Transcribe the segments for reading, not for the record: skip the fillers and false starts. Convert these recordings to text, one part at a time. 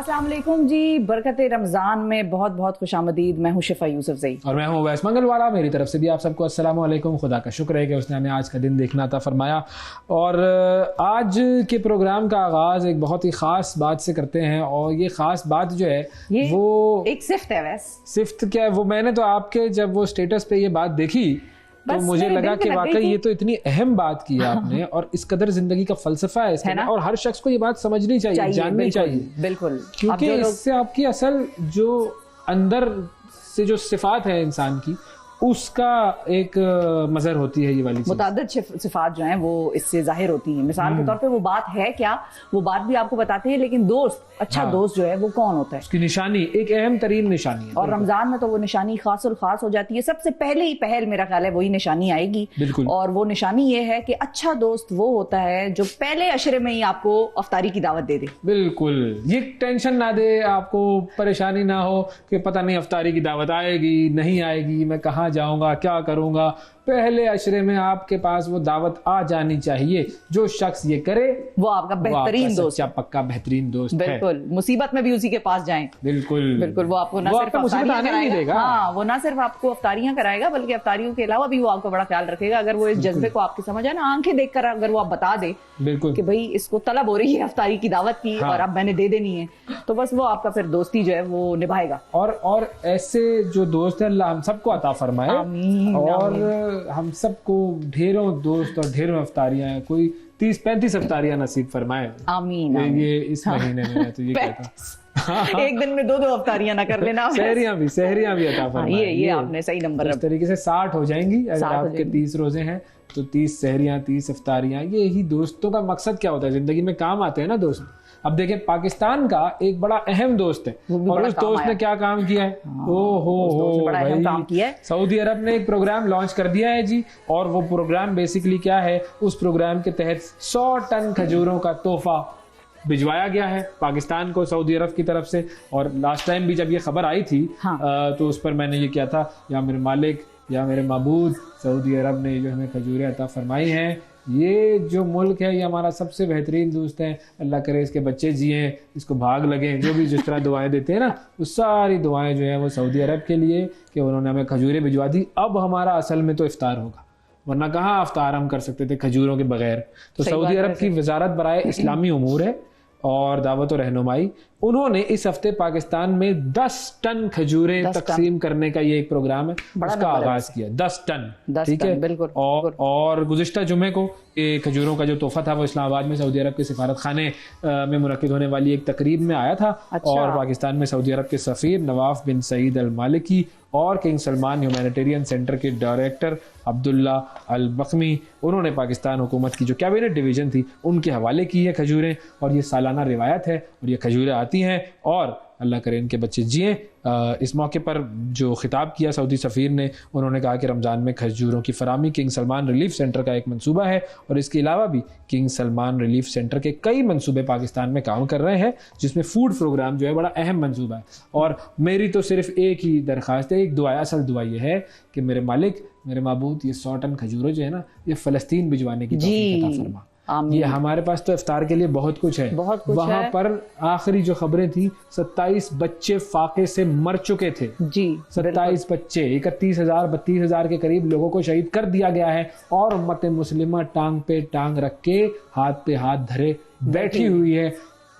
अस्सलाम वालेकुम जी, बरकते रमज़ान में बहुत बहुत खुशामदीद। मैं हूँ शिफा यूसुफ ज़ई और मैं हूँ वैस मंगलवाला। मेरी तरफ से भी आप सबको अस्सलाम वालेकुम। खुदा का शुक्र है कि उसने हमें आज का दिन देखना अता फरमाया। और आज के प्रोग्राम का आगाज़ एक बहुत ही ख़ास बात से करते हैं, और ये ख़ास बात जो है वो एक सिफ्त है। वैस सिफ्त क्या है, वो मैंने तो आपके जब वो स्टेटस पे ये बात देखी तो मुझे लगा कि वाकई ये तो इतनी अहम बात की है आपने, और इस कदर जिंदगी का फलसफा है इसके, और हर शख्स को ये बात समझनी चाहिए, जाननी चाहिए। बिल्कुल, क्योंकि इससे आपकी असल जो अंदर से जो सिफात है इंसान की, उसका एक मजर होती है। ये वाली मुताद्दिद सिफात जो हैं वो इससे जाहिर होती हैं। मिसाल के तौर पे वो बात है क्या, वो बात भी आपको बताते हैं। लेकिन दोस्त, अच्छा दोस्त जो है वो कौन होता है, उसकी निशानी एक अहम तरीन निशानी है। और रमजान में तो वो निशानी खास और खास हो जाती है। सबसे पहले ही पहल मेरा ख्याल है वही निशानी आएगी। बिल्कुल। और वो निशानी ये है कि अच्छा दोस्त वो होता है जो पहले अशरे में ही आपको अफ्तारी की दावत दे दे। बिल्कुल, ये टेंशन ना दे, आपको परेशानी ना हो कि पता नहीं अफ्तारी की दावत आएगी नहीं आएगी, मैं कहाँ जाऊंगा, क्या करूंगा। पहले अशरे में आपके पास वो दावत आ जानी चाहिए। जो शख्स ये करे वो आपका बेहतरीन दोस्त, पक्का बेहतरीन दोस्त है। बिल्कुल, मुसीबत में भी उसी के पास जाएं। बिल्कुल बिल्कुल, वो आपको ना सिर्फ मुसीबत आने नहीं देगा। हाँ, वो ना सिर्फ आपको अफ्तारियां कराएगा, बल्कि अफ्तारियों के अलावा भी वो आपको बड़ा ख्याल रखेगा। अगर वो इस जज्बे को आपकी समझ है ना, आंखें देखकर अगर वो आप बता दे बिल्कुल कि भाई इसको तलब हो रही है अफ्तारी की दावत की, और अब मैंने दे देनी है, तो बस वो आपका फिर दोस्ती जो है वो निभाएगा। और ऐसे जो दोस्त है अल्लाह हम सबको अता फरमाए, और हम सबको ढेरों दोस्त और ढेरों अफ्तारियां हैं, कोई 30-35 अफ्तारियां नसीब फरमाए। आमीन। ये इस महीने में तो ये कहता एक दिन में 2-2 अफ्तारियां ना कर लेना। सहरियां भी अता फरमाए। ये आपने सही नंबर। इस तरीके से 60 हो जाएंगी। अगर आपके 30 रोजे हैं तो 30 सहरियां, 30 अफ्तारियां। ये ही दोस्तों का मकसद क्या होता है, जिंदगी में काम आते हैं ना दोस्त। अब देखें, पाकिस्तान का एक बड़ा अहम दोस्त है, और उस दोस्त ने क्या काम किया है। भाई, सऊदी अरब ने एक प्रोग्राम लॉन्च कर दिया है जी। और वो प्रोग्राम बेसिकली क्या है, उस प्रोग्राम के तहत 100 टन खजूरों का तोहफा भिजवाया गया है पाकिस्तान को सऊदी अरब की तरफ से। और लास्ट टाइम भी जब ये खबर आई थी तो उस पर मैंने ये किया था, या मेरे मालिक या मेरे माबूद, सऊदी अरब ने जो हमें खजूरें अता फरमाई हैं, ये जो मुल्क है ये हमारा सबसे बेहतरीन दोस्त है। अल्लाह करे इसके बच्चे जिए, इसको भाग लगे। जो भी जिस तरह दुआएं देते हैं ना, वो सारी दुआएं जो है वो सऊदी अरब के लिए, कि उन्होंने हमें खजूरें भिजवा दी। अब हमारा असल में तो इफ्तार होगा, वरना कहाँ इफ्तार हम कर सकते थे खजूरों के बगैर। तो सऊदी अरब की वजारत बराए इस्लामी उमूर है और दावत और रहनुमाई, उन्होंने इस हफ्ते पाकिस्तान में 10 टन खजूरें तकसीम करने का ये एक प्रोग्राम है, उसका आगाज किया। 10 टन, ठीक है। बिल्कुल। और गुज़िश्ता जुमे को खजूरों का जो तोहफा था वो इस्लामाबाद में सऊदी अरब के सिफारत खाने में मुनक्किद होने वाली एक तकरीब में आया था। और पाकिस्तान में सऊदी अरब के सफ़ीर नवाफ बिन सईद अल मालिकी और किंग सलमान ह्यूमैनिटेरियन सेंटर के डायरेक्टर अब्दुल्ला अल बखमी, उन्होंने पाकिस्तान हुकूमत की जो कैबिनेट डिवीज़न थी उनके हवाले की है खजूरें। और ये सालाना रिवायत है, और ये खजूरें आती हैं, और अल्लाह करे इनके बच्चे जिए। इस मौके पर जो खिताब किया सऊदी सफ़ीर ने, उन्होंने कहा कि रमज़ान में खजूरों की फरामी किंग सलमान रिलीफ सेंटर का एक मंसूबा है, और इसके अलावा भी किंग सलमान रिलीफ सेंटर के कई मंसूबे पाकिस्तान में काम कर रहे हैं, जिसमें फूड प्रोग्राम जो है बड़ा अहम मंसूबा है। और मेरी तो सिर्फ एक ही दरख्वास्त है, एक दुआ, असल दुआ ये है कि मेरे मालिक, मेरे माबूद, ये 100 टन खजूरों जो है ना, ये फ़लस्तीन भिजवाने की तौफीक अता फरमा। ये हमारे पास तो इफ्तार के लिए बहुत कुछ है, वहां पर आखिरी जो खबरें थी 27 बच्चे फाके से मर चुके थे जी। 27 बच्चे, 31,000 32,000 के करीब लोगों को शहीद कर दिया गया है। और उम्मत मुस्लिमा टांग पे टांग रख के, हाथ पे हाथ धरे बैठी हुई है।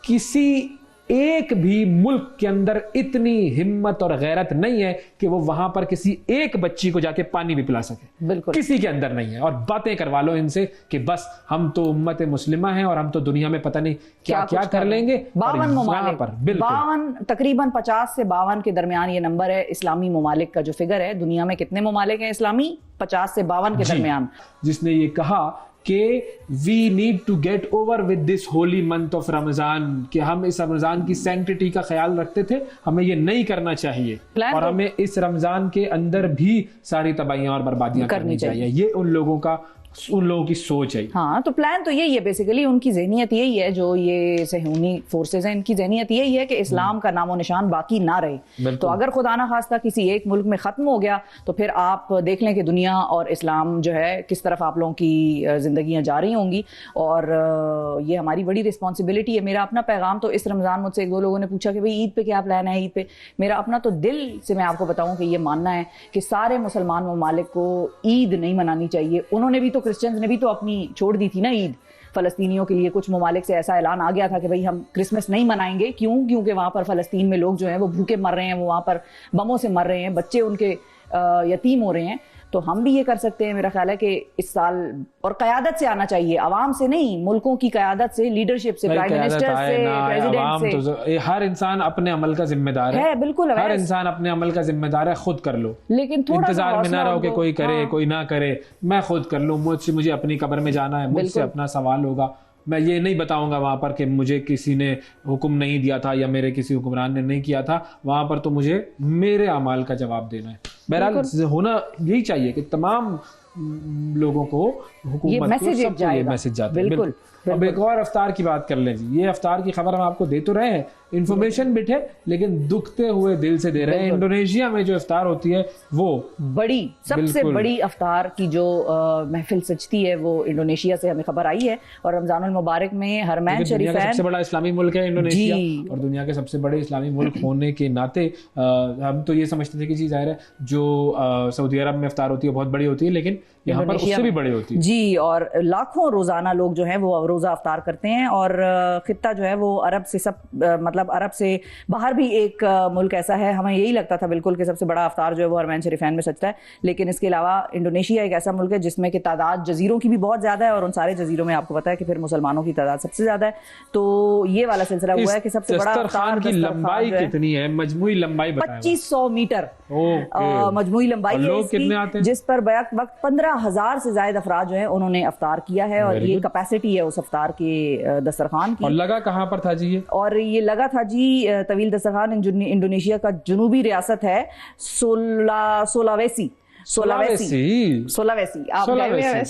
किसी एक भी मुल्क के अंदर इतनी हिम्मत और गैरत नहीं है कि वो वहां पर किसी एक बच्ची को जाके पानी भी पिला सके। बिल्कुल, किसी के अंदर नहीं है। और बातें करवा लो इनसे कि बस हम तो उम्मत मुस्लिमा हैं और हम तो दुनिया में पता नहीं क्या क्या कर लेंगे। 52 ममालिक पर, 52 तकरीबन 50 से 52 के दरमियान ये नंबर है इस्लामी ममालिक का जो फिगर है। दुनिया में कितने ममालिक हैं इस्लामी? 50 से 52 के दरमियान। जिसने ये कहा कि we need to get over with this holy month of Ramzan, कि हम इस रमजान की सैंक्टिटी का ख्याल रखते थे, हमें ये नहीं करना चाहिए, और हमें इस रमजान के अंदर भी सारी तबाहियां और बर्बादियां करनी चाहिए। ये उन लोगों का उन लोगों की सोच है। हाँ, तो प्लान तो यही है बेसिकली, उनकी ज़हनियत यही है, जो ये सहूनी फोर्सेज हैं इनकी ज़हनियत यही है कि इस्लाम का नामो निशान बाकी ना रहे। तो अगर खुदा ना खास्ता किसी एक मुल्क में ख़त्म हो गया तो फिर आप देख लें कि दुनिया और इस्लाम जो है किस तरफ आप लोगों की ज़िंदगियाँ जा रही होंगी। और ये हमारी बड़ी रिस्पॉन्सिबिलिटी है। मेरा अपना पैगाम तो इस रमज़ान मुझसे एक दो लोगों ने पूछा कि भाई ईद पे क्या प्लान है, ईद पे मेरा अपना तो दिल से मैं आपको बताऊं कि ये मानना है कि सारे मुसलमान ममालिक को ईद नहीं मनानी चाहिए। उन्होंने भी तो, क्रिश्चियंस ने भी तो अपनी छोड़ दी थी ना ईद फ़लस्तीनियों के लिए। कुछ ममालिक से ऐसा ऐलान आ गया था कि भाई हम क्रिसमस नहीं मनाएंगे। क्यों? क्योंकि वहाँ पर फ़लस्तीन में लोग जो हैं वो भूखे मर रहे हैं, वो वहाँ पर बमों से मर रहे हैं, बच्चे उनके यतीम हो रहे हैं। तो हम भी ये कर सकते हैं, मेरा ख्याल है कि इस साल, और क़यादत से आना चाहिए, आवाम से नहीं, मुल्कों की क़यादत से, लीडरशिप से, प्राइम मिनिस्टर से, प्रेसिडेंट से। हर इंसान अपने अमल का जिम्मेदार है। बिल्कुल, हर इंसान अपने अमल का जिम्मेदार है, खुद कर लो, लेकिन थोड़ा इंतजार में ना रहो कि कोई करे कोई ना करे, मैं खुद कर लूँ। मुझे अपनी कब्र में जाना है, मुझसे अपना सवाल होगा। मैं ये नहीं बताऊंगा वहां पर कि मुझे किसी ने हुक्म नहीं दिया था या मेरे किसी हुक्मरान ने नहीं किया था। वहां पर तो मुझे मेरे अमाल का जवाब देना है। बहरहाल होना यही चाहिए कि तमाम लोगों को हुकूमत को सबको ये मैसेज जाता है। बिल्कुल। अब एक और अफ्तार की बात कर लें जी। ये अफ्तार की खबर हम आपको दे तो रहे हैं, इन्फॉर्मेशन बिट है, लेकिन दुखते हुए दिल से दे रहे हैं। इंडोनेशिया में जो अफ्तार होती है वो बड़ी, सबसे बड़ी अफ्तार की जो महफिल सजती है वो इंडोनेशिया से हमें खबर आई है। और रमजानुल मुबारक में हरमैन शरीफैन, सबसे बड़ा इस्लामी मुल्क है इंडोनेशिया, और दुनिया के सबसे बड़े इस्लामी मुल्क होने के नाते हम तो ये समझते थे कि जी जाहिर है जो सऊदी अरब में अफ्तार होती है बहुत बड़ी होती है, लेकिन यहाँ पर उससे भी बड़ी होती है जी। और लाखों रोजाना लोग जो हैं वो रोजा अफ्तार करते हैं। और खित्ता जो है वो अरब से मतलब अरब से बाहर भी एक मुल्क ऐसा है, हमें यही लगता था बिल्कुल कि सबसे बड़ा अफ्तार जो है वो हरमैन शरीफैन में सजता है, लेकिन इसके अलावा इंडोनेशिया एक ऐसा मुल्क है जिसमें की तादाद जजीरों की भी बहुत ज्यादा है, और उन सारे जजीरों में आपको पता है कि फिर मुसलमानों की तादाद सबसे ज्यादा है। तो ये वाला सिलसिला हुआ है कि सबसे बड़ा दस्तरखान की लंबाई कितनी है, मजमूई लंबाई 2500 मीटर मजमूई लंबाई है इसकी, जिस पर वक्त 15,000 से ज्यादा अफराद जो है उन्होंने अफ्तार किया है। और ये कैपेसिटी है उस अफ्तार के दस्तरखान की। और लगा कहाँ पर था जी ये? और ये लगा था जी तवील दस्तरखान इंडोनेशिया का जुनूबी रियासत है सोलावेसी। आप गए हुए हैं?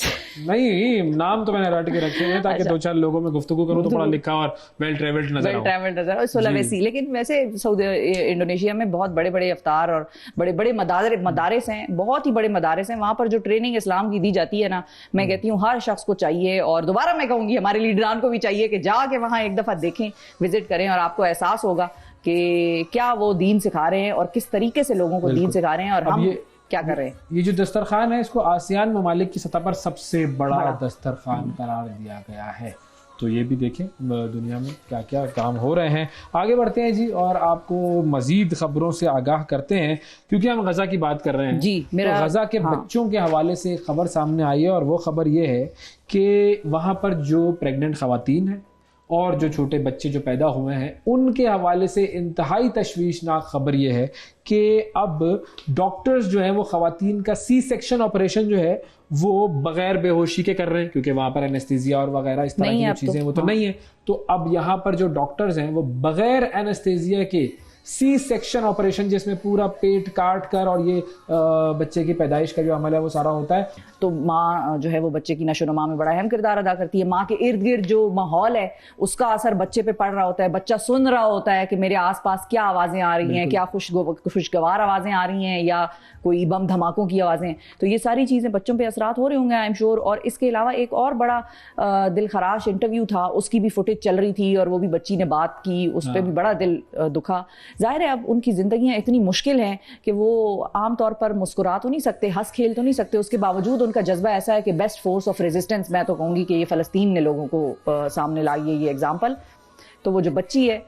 नहीं, नाम तो मैंने रट के रखे हुए ताकि दो चार लोगों में गुफ्तगू करूं तो पढ़ा लिखा और वेल ट्रेवल्ड नजर आऊं। सोलावेसी। लेकिन वैसे इंडोनेशिया में बहुत बड़े बड़े अफ्तार और बड़े बड़े मदारिस हैं, बहुत ही बड़े मदारिस हैं। वहां पर जो ट्रेनिंग इस्लाम की दी जाती है ना, मैं कहती हूँ हर शख्स को चाहिए, और दोबारा मैं कहूंगी हमारे लीडरान को भी चाहिए कि जाके वहां एक दफा देखें, विजिट करें, और आपको एहसास होगा कि क्या वो दीन सिखा रहे हैं और किस तरीके से लोगों को दीन सिखा रहे हैं, और हम क्या कर रहे हैं। ये जो दस्तरखान है इसको आसियान ममालिक की सतह पर सबसे बड़ा दस्तरखान करार दिया गया है। तो ये भी देखें दुनिया में क्या क्या काम हो रहे हैं। आगे बढ़ते हैं जी और आपको मजीद खबरों से आगाह करते हैं, क्योंकि हम गजा की बात कर रहे हैं जी। तो गजा के बच्चों के हवाले से खबर सामने आई है, और वो खबर ये है कि वहाँ पर जो प्रेग्नेंट खवातीन हैं और जो छोटे बच्चे जो पैदा हुए हैं उनके हवाले से इंतहाई तशवीशनाक खबर यह है कि अब डॉक्टर्स जो हैं वो खवातीन का सी सेक्शन ऑपरेशन जो है वो बगैर बेहोशी के कर रहे हैं, क्योंकि वहां पर एनेस्थीसिया और वगैरह इस तरह की चीजें वो तो नहीं है। तो अब यहाँ पर जो डॉक्टर्स हैं वो बगैर एनेस्थीसिया के सी सेक्शन ऑपरेशन, जिसमें पूरा पेट काट कर और ये बच्चे की पैदाइश का जो अमल है वो सारा होता है। तो माँ जो है वो बच्चे की नशोनुमा में बड़ा अहम किरदार अदा करती है। माँ के इर्द गिर्द जो माहौल है उसका असर बच्चे पे पड़ रहा होता है। बच्चा सुन रहा होता है कि मेरे आसपास क्या आवाजें आ रही हैं, क्या खुशगवार आवाजें आ रही हैं या कोई बम धमाकों की आवाजें। तो ये सारी चीजें बच्चों पे असरात हो रहे होंगे आई एम श्योर। और इसके अलावा एक और बड़ा दिल खराश इंटरव्यू था, उसकी भी फुटेज चल रही थी और वो भी बच्ची ने बात की, उस पर भी बड़ा दिल दुखा। जाहिर है अब उनकी जिंदगियां इतनी मुश्किल हैं कि वो आमतौर पर मुस्कुरा तो नहीं सकते, हंस खेल तो नहीं सकते, उसके बावजूद उनका जज्बा ऐसा है कि बेस्ट फोर्स ऑफ रेजिस्टेंस, मैं तो कहूंगी कि ये फलस्तीन ने लोगों को सामने लाई है ये एग्जाम्पल। तो वो जो बच्ची है,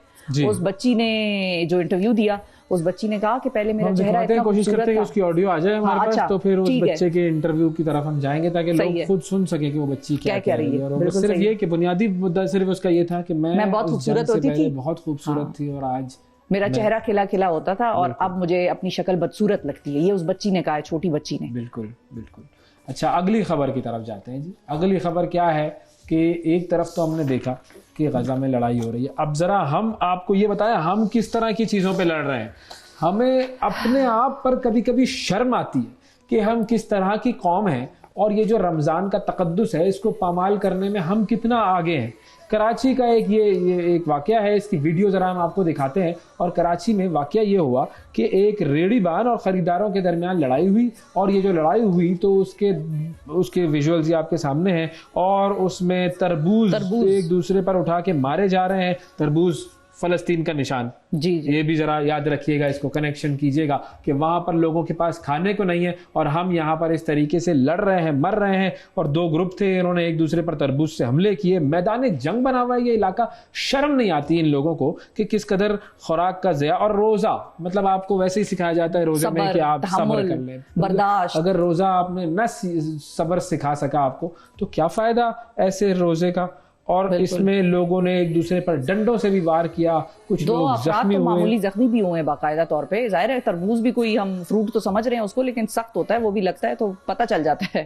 उस बच्ची ने जो इंटरव्यू दिया, उस बच्ची ने कहा कि पहले मेरा चेहरा इतना कोशिश करते हैं कि उसकी ऑडियो आ जाए हमारे पास, तो फिर उस बच्चे के इंटरव्यू की तरफ हम जाएंगे ताकि लोग खुद सुन सके कि वो बच्ची क्या कह रही है। और सिर्फ ये कि बुनियादी मुद्दा सिर्फ उसका ये था कि मैं बहुत खूबसूरत होती थी, बहुत खूबसूरत थी, और आज मेरा चेहरा खिला खिला होता था और अब मुझे अपनी शक्ल बदसूरत लगती है। ये उस बच्ची ने कहा है, छोटी बच्ची ने। बिल्कुल बिल्कुल। अच्छा, अगली खबर की तरफ जाते हैं जी। अगली खबर क्या है कि एक तरफ तो हमने देखा कि गजा में लड़ाई हो रही है, अब जरा हम आपको ये बताएं हम किस तरह की चीजों पे लड़ रहे हैं। हमें अपने आप पर कभी कभी शर्म आती है कि हम किस तरह की कौम हैं और ये जो रमज़ान का तकद्दुस है इसको पामाल करने में हम कितना आगे हैं। कराची का ये एक वाकया है, इसकी वीडियो ज़रा हम आपको दिखाते हैं। और कराची में वाकया ये हुआ कि एक रेहड़ीबान और ख़रीदारों के दरमियान लड़ाई हुई, और ये जो लड़ाई हुई तो उसके विजुअल्स ये आपके सामने हैं, और उसमें तरबूज एक दूसरे पर उठा के मारे जा रहे हैं। तरबूज फ़लस्तीन का निशान, जी। ये भी जरा याद रखिएगा, इसको कनेक्शन कीजिएगा कि वहां पर लोगों के पास खाने को नहीं है और हम यहाँ पर इस तरीके से लड़ रहे हैं, मर रहे हैं। और दो ग्रुप थे, इन्होंने एक दूसरे पर तरबूज से हमले किए। मैदान जंग बना हुआ है ये इलाका। शर्म नहीं आती इन लोगों को कि किस कदर खुराक का ज़या। और रोजा, मतलब आपको वैसे ही सिखाया जाता है रोजे में कि आप सब्र कर लें, बर्दाश्त। अगर रोजा आपने न सब्र सिखा सका आपको तो क्या फायदा ऐसे रोजे का। और इसमें लोगों ने एक दूसरे पर डंडों से भी वार किया, कुछ लोग जख्मी हुए, मामूली जख्मी भी हुए हैं बाकायदा तौर पे। जाहिर है तरबूज भी कोई हम फ्रूट तो समझ रहे हैं उसको, लेकिन सख्त होता है, वो भी लगता है तो पता चल जाता है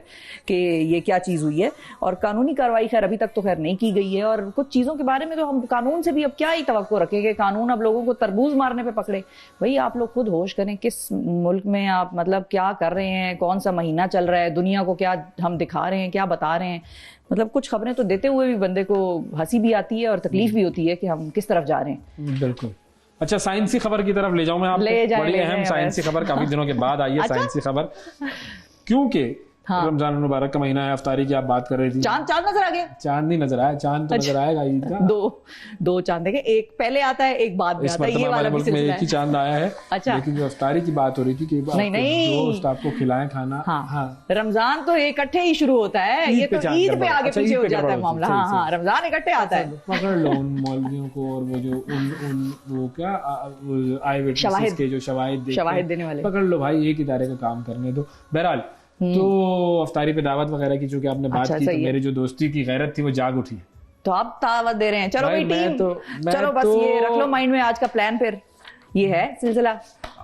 कि ये क्या चीज़ हुई है। और कानूनी कार्रवाई खैर अभी तक तो खैर नहीं की गई है। और कुछ चीज़ों के बारे में तो हम कानून से भी अब क्या ही तवक्को रखेंगे, कानून अब लोगों को तरबूज मारने पर पकड़े। भाई आप लोग खुद होश करें, किस मुल्क में आप मतलब क्या कर रहे हैं, कौन सा महीना चल रहा है, दुनिया को क्या हम दिखा रहे हैं, क्या बता रहे हैं। मतलब कुछ खबरें तो देते हुए भी बंदे को हंसी भी आती है और तकलीफ भी होती है कि हम किस तरफ जा रहे हैं। बिल्कुल। अच्छा, साइंसी खबर की तरफ ले जाऊं मैं आपको। बड़ी अहम साइंसी खबर काफी दिनों के बाद आई है। साइंसी खबर, क्योंकि रमजान मुबारक का महीना है, अफ्तारी की आप बात कर रही थी। चांद नजर आ गया? चांद नहीं नजर आया, चांद तो नजर आएगा ईद का। दो चांद देखे, एक पहले आता है एक बाद में आता है। ये वाला भी सिलसिला है। एक ही चांद आया है। अच्छा, लेकिन जो अफ्तारी की बात हो रही थी कि दोस्त आपको खिलाएं खाना। हाँ, रमजान तो इकट्ठे ही शुरू होता है, ये तो ईद पे आगे पीछे हो जाता है मामला। हाँ, रमजान इकट्ठे आता है। पकड़ लो उन मौलवियों को और वो जो वो क्या आई विटनेसेस के जो शवाहिद देने वाले, पकड़ लो भाई, एक इदारे का काम करने दो। बहरहाल तो अफ्तारी पे दावत वगैरह की चूंकि आपने बात की, तो मेरी जो दोस्ती की गैरत थी वो जाग उठी। तो आप दावत दे रहे हैं, चलो भाई टीम, चलो बस ये रख लो माइंड में आज का प्लान। फिर ये है सिलसिला।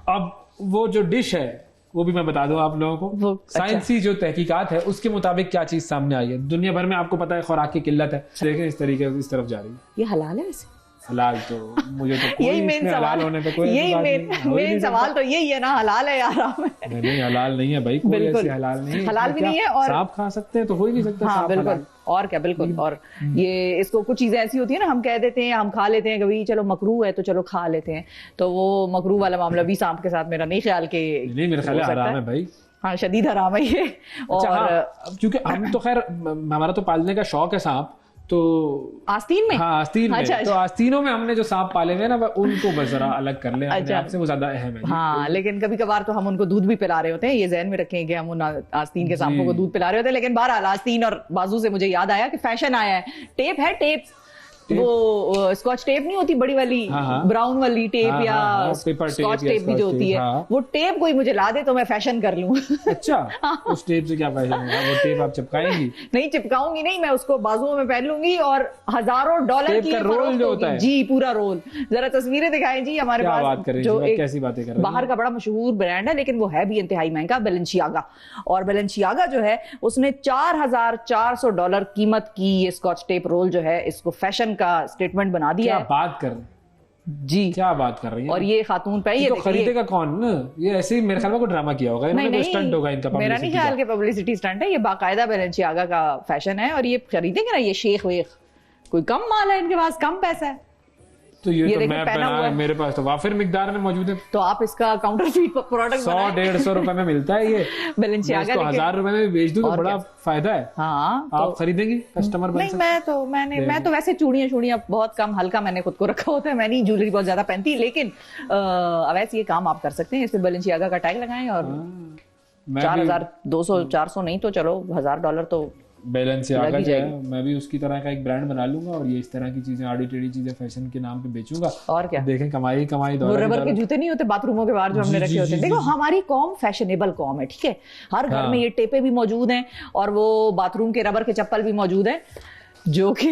अब वो जो डिश है वो भी मैं बता दूं आप लोगों को। साइंसी जो तहकीकात है उसके मुताबिक क्या चीज सामने आई है। दुनिया भर में आपको पता है खुराक की किल्लत है, देखें इस तरीके इस तरफ जा रही है। ये हलाल है वैसे? हलाल तो मुझे तो कोई यही मेन सवाल होने पे कोई मेन सवाल तो यही है ना, हलाल है यार? नहीं हलाल नहीं है भाई, कोई ऐसी हलाल नहीं है। हलाल भी नहीं है। और सांप खा सकते हैं तो हो ही नहीं सकता। हाँ बिल्कुल, और क्या, बिल्कुल। और ये इसको कुछ चीजें ऐसी होती है ना, हम कह देते हैं, हम खा लेते हैं कभी, चलो मकरूह है तो चलो खा लेते हैं, तो वो मकरूह वाला मामला भी सांप के साथ मेरा नहीं ख्याल के। नहीं, मेरा ख्याल हराम है भाई। हाँ, शदीद हराम है ये। और क्योंकि हम तो खैर हमारा तो पालने का शौक है सांप, तो आस्तीन में। हाँ, आस्तीन में। तो आस्तीनों में हमने जो सांप पाले हुए ना, उनको बस जरा अलग कर ले अपने आप से, वो ज्यादा अहम है। हाँ, लेकिन कभी कभार तो हम उनको दूध भी पिला रहे होते हैं, ये जहन में रखें कि हम उन आस्तीन के सांपों को दूध पिला रहे होते हैं। लेकिन बहरहाल आस्तीन और बाजू से मुझे याद आया कि फैशन आया है, टेप है, टेप वो स्कॉच टेप नहीं होती बड़ी वाली, ब्राउन वाली टेप, या स्कॉच टेप भी जो होती है, वो टेप कोई मुझे ला दे तो मैं फैशन कर लूं। अच्छा, उस टेप से क्या फैशन होगा? वो टेप आप चिपकाएंगी? नहीं, चिपकाऊंगी नहीं, मैं उसको बाजुओं में पहन लूंगी और हजारों डॉलर की रोल जो होता है। जी, पूरा रोल। जरा तस्वीरें दिखाएं जी हमारे पास। जो कैसी बातें कर रहे हैं? बाहर का बड़ा मशहूर ब्रांड है, लेकिन वो है भी इंतहाई महंगा, बैलेंसियागा। और बैलेंसियागा जो है उसने $4,400 कीमत की ये स्कॉच टेप रोल जो है, इसको फैशन का स्टेटमेंट बना दिया है। क्या बात कर जी, क्या बात कर रही है? और ये खातून पे ये तो खरीदेगा कौन? ये ऐसे ही मेरे ख्याल में कोई ड्रामा किया होगा, नहीं, स्टंट होगा इनका। मेरा नहीं ख्याल के पब्लिसिटी स्टंट है, ये बाकायदा बैलेंसियागा का फैशन है। और ये खरीदेंगे ना, ये शेख वेख, कोई कम माल है इनके पास, कम पैसा है। तो ये तो मैं पहना है, मेरे पास तो वाफिर मिकदार में मौजूद है। तो आप इसका काउंटरफीट प्रोडक्ट 100-150 रुपए में मिलता है ये बैलेंसियागा। तो 1000 रुपए में बेच दूं तो बड़ा फायदा है। हाँ, आप खरीदेंगी? कस्टमर बन नहीं, मैं तो वैसे चूड़ियां बहुत कम, हल्का मैंने खुद को रखा होता है। मैं नहीं ज्वेलरी बहुत ज्यादा पहनती, लेकिन वैसे ये काम आप कर सकते हैं। इस पे बैलेंसियागा का टैग लगाएं और 4,200-400 नहीं तो चलो $1,000 तो बैलेंसियागा जो है, मैं भी उसकी तरह का एक ब्रांड बना लूंगा और ये इस तरह की चीजें, आड़ी टेढ़ी चीजें फैशन के नाम पे बेचूंगा। और क्या, देखें कमाई वो रबर के जूते नहीं होते बाथरूमों के बाहर जो हमने रखे होते हैं। देखो, हमारी कौम फैशनेबल कौम है, ठीक है। हर घर में ये टेपे भी मौजूद हैं और वो बाथरूम के रबर के चप्पल भी मौजूद हैं, जो कि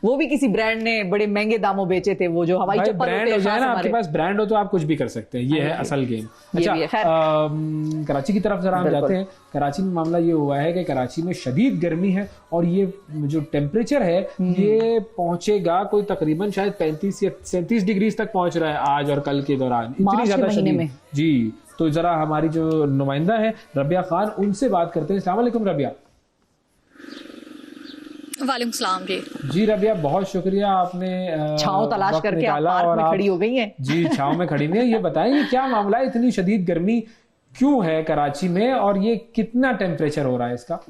वो भी किसी ब्रांड ने बड़े महंगे दामों बेचे थे। वो जो हवाई चप्पल ब्रांड हो जाए ना, आपके पास ब्रांड हो तो आप कुछ भी कर सकते हैं। ये है असल गेम। अच्छा, कराची की तरफ जरा हम जाते हैं। कराची में मामला ये हुआ है कि कराची में शदीद गर्मी है और ये जो टेम्परेचर है ये पहुंचेगा कोई तकरीबन शायद 35 या 37 डिग्री तक पहुंच रहा है आज और कल के दौरान। इतनी ज्यादा शदीद जी। तो जरा हमारी जो नुमाइंदा है रबिया खान, उनसे बात करते हैं। अस्सलाम वालेकुम रबिया। वालेकुम सलाम जी रबिया, बहुत शुक्रिया, आपने छांव तलाश करके आप पार्क में खड़ी हो गई हैं। जी छांव में खड़ी हुई है। ये बताएं क्या मामला है, इतनी शदीद गर्मी क्यों है कराची में और ये कितना टेम्परेचर हो रहा है इसका?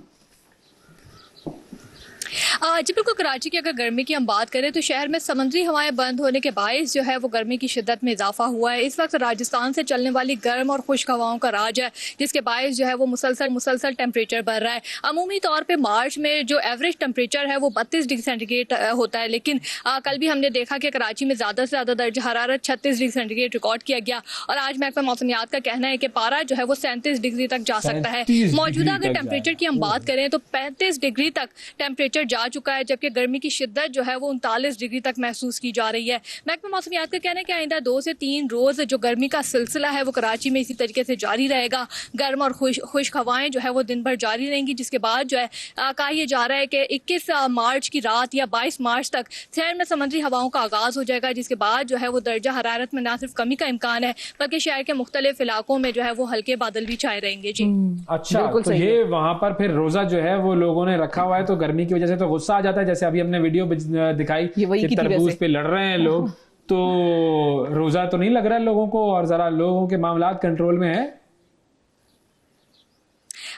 जी बिल्कुल, कराची की अगर गर्मी की हम बात करें तो शहर में समुद्री हवाएं बंद होने के बायस जो है वो गर्मी की शिद्दत में इजाफा हुआ है। इस वक्त राजस्थान से चलने वाली गर्म और खुश्क हवाओं का राज है, जिसके बायस जो है वो मुसलसल टेम्परेचर बढ़ रहा है। अमूमी तौर पे मार्च में जो एवरेज टेम्परेचर है वो 32 डिग्री सेंटीग्रेड होता है, लेकिन कल भी हमने देखा कि कराची में ज़्यादा से ज़्यादा दर्जा हरारत 36 डिग्री सेंटीग्रेड रिकॉर्ड किया गया और आज महकमा मौसमियात का कहना है कि पारा जो है वो 37 डिग्री तक जा सकता है। मौजूदा अगर टेम्परेचर की हम बात करें तो 35 डिग्री तक टेम्परेचर जा चुका है, जबकि गर्मी की शिद्दत जो है वो 39 डिग्री तक महसूस की जा रही है। महकमा मौसमियात का कहना है कि आइंदा 2 से 3 रोज जो गर्मी का सिलसिला है वो कराची में इसी तरीके से जारी रहेगा। गर्म और खुश्क हवाएं जो है वो दिन भर जारी रहेंगी, जिसके बाद जो है कहा यह जा रहा है कि 21 मार्च की रात या 22 मार्च तक शहर में समुद्री हवाओं का आगाज हो जाएगा, जिसके बाद जो है वो दर्जा हरारत में न सिर्फ कमी का इम्कान है बल्कि शहर के मुख्तलिफ इलाकों में जो है वो हल्के बादल भी छाए रहेंगे। जी अच्छा, तो ये वहां पर फिर रोजा जो है वो लोगों ने रखा हुआ है, तो गर्मी की वजह से तो गुस्सा आ जाता है। जैसे अभी हमने वीडियो दिखाई कि तरबूज पे लड़ रहे हैं लोग, तो रोजा तो नहीं लग रहा है लोगों को और जरा लोगों के मामलात कंट्रोल में है।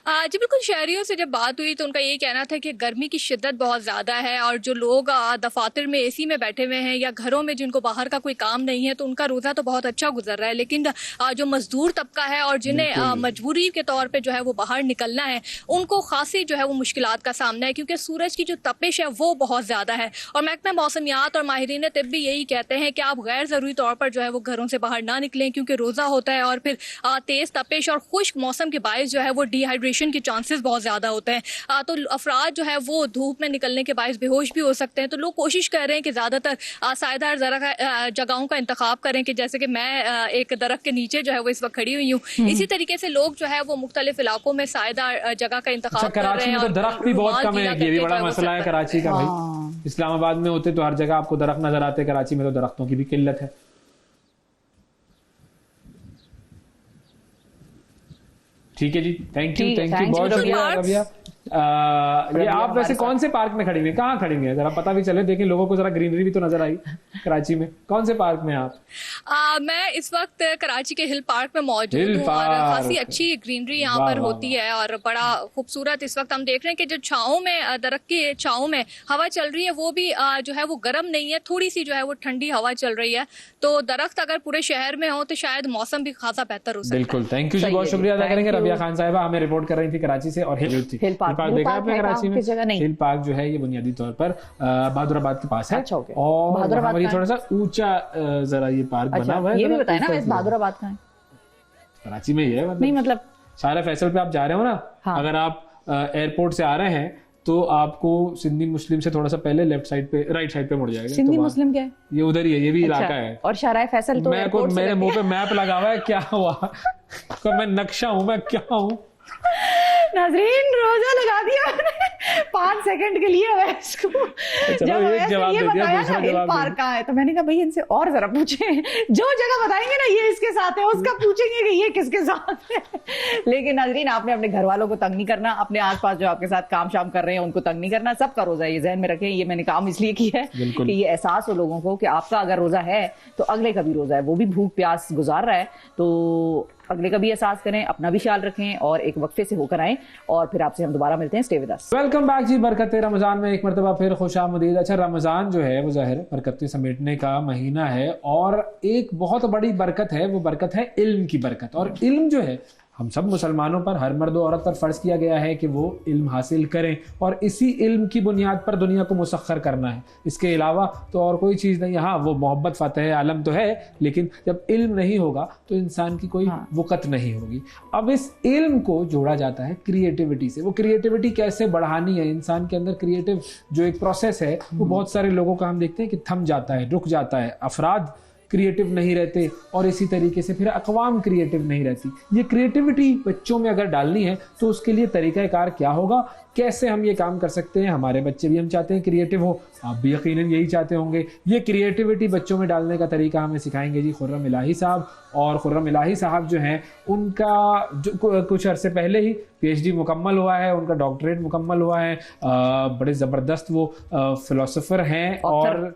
जी बिल्कुल, शहरियों से जब बात हुई तो उनका ये कहना था कि गर्मी की शिद्दत बहुत ज़्यादा है और जो लोग दफातर में एसी में बैठे हुए हैं या घरों में जिनको बाहर का कोई काम नहीं है तो उनका रोज़ा तो बहुत अच्छा गुजर रहा है, लेकिन जो मजदूर तबका है और जिन्हें मजबूरी के तौर पे जो है वो बाहर निकलना है उनको खासी जो है वो मुश्किलात का सामना है, क्योंकि सूरज की जो तपिश है वो बहुत ज़्यादा है। और महकमा मौसमियात और माहिरीन तिब भी यही कहते हैं कि आप गैर ज़रूरी तौर पर जो है वो घरों से बाहर ना निकलें, क्योंकि रोज़ा होता है और फिर तेज़ तपिश और खुश्क मौसम के बायस जो है वो डिहाइड्रेशन के चांसेस बहुत ज्यादा होते हैं। तो अफराद जो है वो धूप में निकलने के बायस बेहोश भी हो सकते हैं। तो लोग कोशिश कर रहे हैं कि ज्यादातर सायेदार जगहों का इंतखाब करें, कि जैसे कि मैं एक दरख्त के नीचे जो है वो इस वक्त खड़ी हुई हूँ। इसी तरीके से लोग जो है वो मुख्तलिफ इलाकों में सायेदार जगह का इंतखाब कर रहे हैं। तो दरख्त भी बहुत कम है, ये भी बड़ा मसला है कराची का भाई। इस्लामाबाद में होते तो हर जगह आपको दरख्त नजर आते, कराची में तो दरख्तों की भी किल्लत है। ठीक है जी, थैंक यू बहुत शुक्रिया रबिया। ये आप वैसे कौन से पार्क में खड़ी हुई, कहाँ खड़ी हुई है, जरा पता भी चले, देखें लोगों को, जरा ग्रीनरी भी तो नजर आई कराची में। कौन से पार्क में आप? मैं इस वक्त कराची के हिल पार्क में मौजूद हूँ और काफी अच्छी ग्रीनरी यहाँ पर होती है और बड़ा खूबसूरत। इस वक्त हम देख रहे हैं कि जो छाँव में, दरख्त की छाँव में हवा चल रही है वो भी जो है वो गर्म नहीं है, थोड़ी सी जो है वो ठंडी हवा चल रही है। तो दरख्त अगर पूरे शहर में हो तो शायद मौसम भी खासा बेहतर हो सकता है। बिल्कुल, थैंक यू जी, बहुत शुक्रिया अदा करेंगे। रबिया खान साहिबा हमें रिपोर्ट कर रही थी कराची से। और हिल पार्क देखा आपने कराची में? हिल पार्क जो है ये बुनियादी तौर पर बहादुराबाद के पास है। अच्छा, और हमारी थोड़ा सा ऊंचा जरा ये पार्क बना हुआ है। ये भी बताया ना बहादुराबाद कहाँ है? कराची में ही है। नहीं मतलब शारा फैसल पे आप जा रहे हो ना, अगर आप एयरपोर्ट से आ रहे हैं तो आपको सिंधी मुस्लिम से थोड़ा सा पहले लेफ्ट साइड पे, राइट साइड पे मुड़ जाएगा। सिंधी मुस्लिम क्या है? ये उधर ही है, ये भी इलाका है। और शारा फैसल तो मेरे मुंह पे मैप लगा हुआ है, क्या हुआ? मैं नक्शा हूँ, मैं क्या हूँ? नाज़रीन, रोजा लगा दिया मैंने 5 सेकंड के लिए वैसे को। जब एक जवाब दे दिया, दूसरा जवाब पार्क कहाँ है, तो मैंने कहा भाई इनसे और जरा पूछें, जो जगह बताएंगे ना ये इसके साथ है, उसका पूछेंगे कि ये किसके साथ है। लेकिन नाज़रीन, आपने अपने घर वालों को तंग नहीं करना, अपने आसपास जो आपके साथ काम शाम कर रहे हैं उनको तंग नहीं करना। सबका रोजा, ये ज़हन में रखें। ये मैंने काम इसलिए की है कि ये एहसास हो लोगों को कि आपका अगर रोजा है तो अगले का भी रोजा है, वो भी भूख प्यास गुजार रहा है, तो अगले का भी एहसास करें, अपना भी ख्याल रखें और एक वक्फे से होकर आएं। और फिर आपसे हम दोबारा मिलते हैं। Stay with us. Welcome back जी, बरकत रमजान में एक मरतबा फिर खुशामदीद। अच्छा, रमजान जो है वो जाहिर है बरकतें समेटने का महीना है और एक बहुत बड़ी बरकत है, वो बरकत है इल्म की बरकत। और इल्म जो है हम सब मुसलमानों पर, हर मर्द और औरत पर फर्ज किया गया है कि वो इल्म हासिल करें और इसी इल्म की बुनियाद पर दुनिया को मुसख्खर करना है। इसके अलावा तो और कोई चीज़ नहीं। हाँ, वो मोहब्बत फतेह आलम तो है, लेकिन जब इल्म नहीं होगा तो इंसान की कोई वक़्त नहीं होगी। अब इस इल्म को जोड़ा जाता है क्रिएटिविटी से। वो क्रिएटिविटी कैसे बढ़ानी है, इंसान के अंदर क्रिएटिव जो एक प्रोसेस है वो बहुत सारे लोगों का हम देखते हैं कि थम जाता है, रुक जाता है। अफराद क्रिएटिव नहीं रहते, और इसी तरीके से फिर अक़वाम क्रिएटिव नहीं रहती। ये क्रिएटिविटी बच्चों में अगर डालनी है तो उसके लिए तरीक़ाकार क्या होगा, कैसे हम ये काम कर सकते हैं। हमारे बच्चे भी हम चाहते हैं क्रिएटिव हो, आप भी यकीनन यही चाहते होंगे। ये क्रिएटिविटी बच्चों में डालने का तरीका हमें सिखाएंगे जी खुर्रम इलाही साहब। और खुर्रम इलाही साहब जो हैं उनका जो कुछ अरसे पहले ही PhD मुकम्मल हुआ है, उनका डॉक्टरेट मुकम्मल हुआ है। बड़े ज़बरदस्त वो फ़िलोसोफ़र हैं और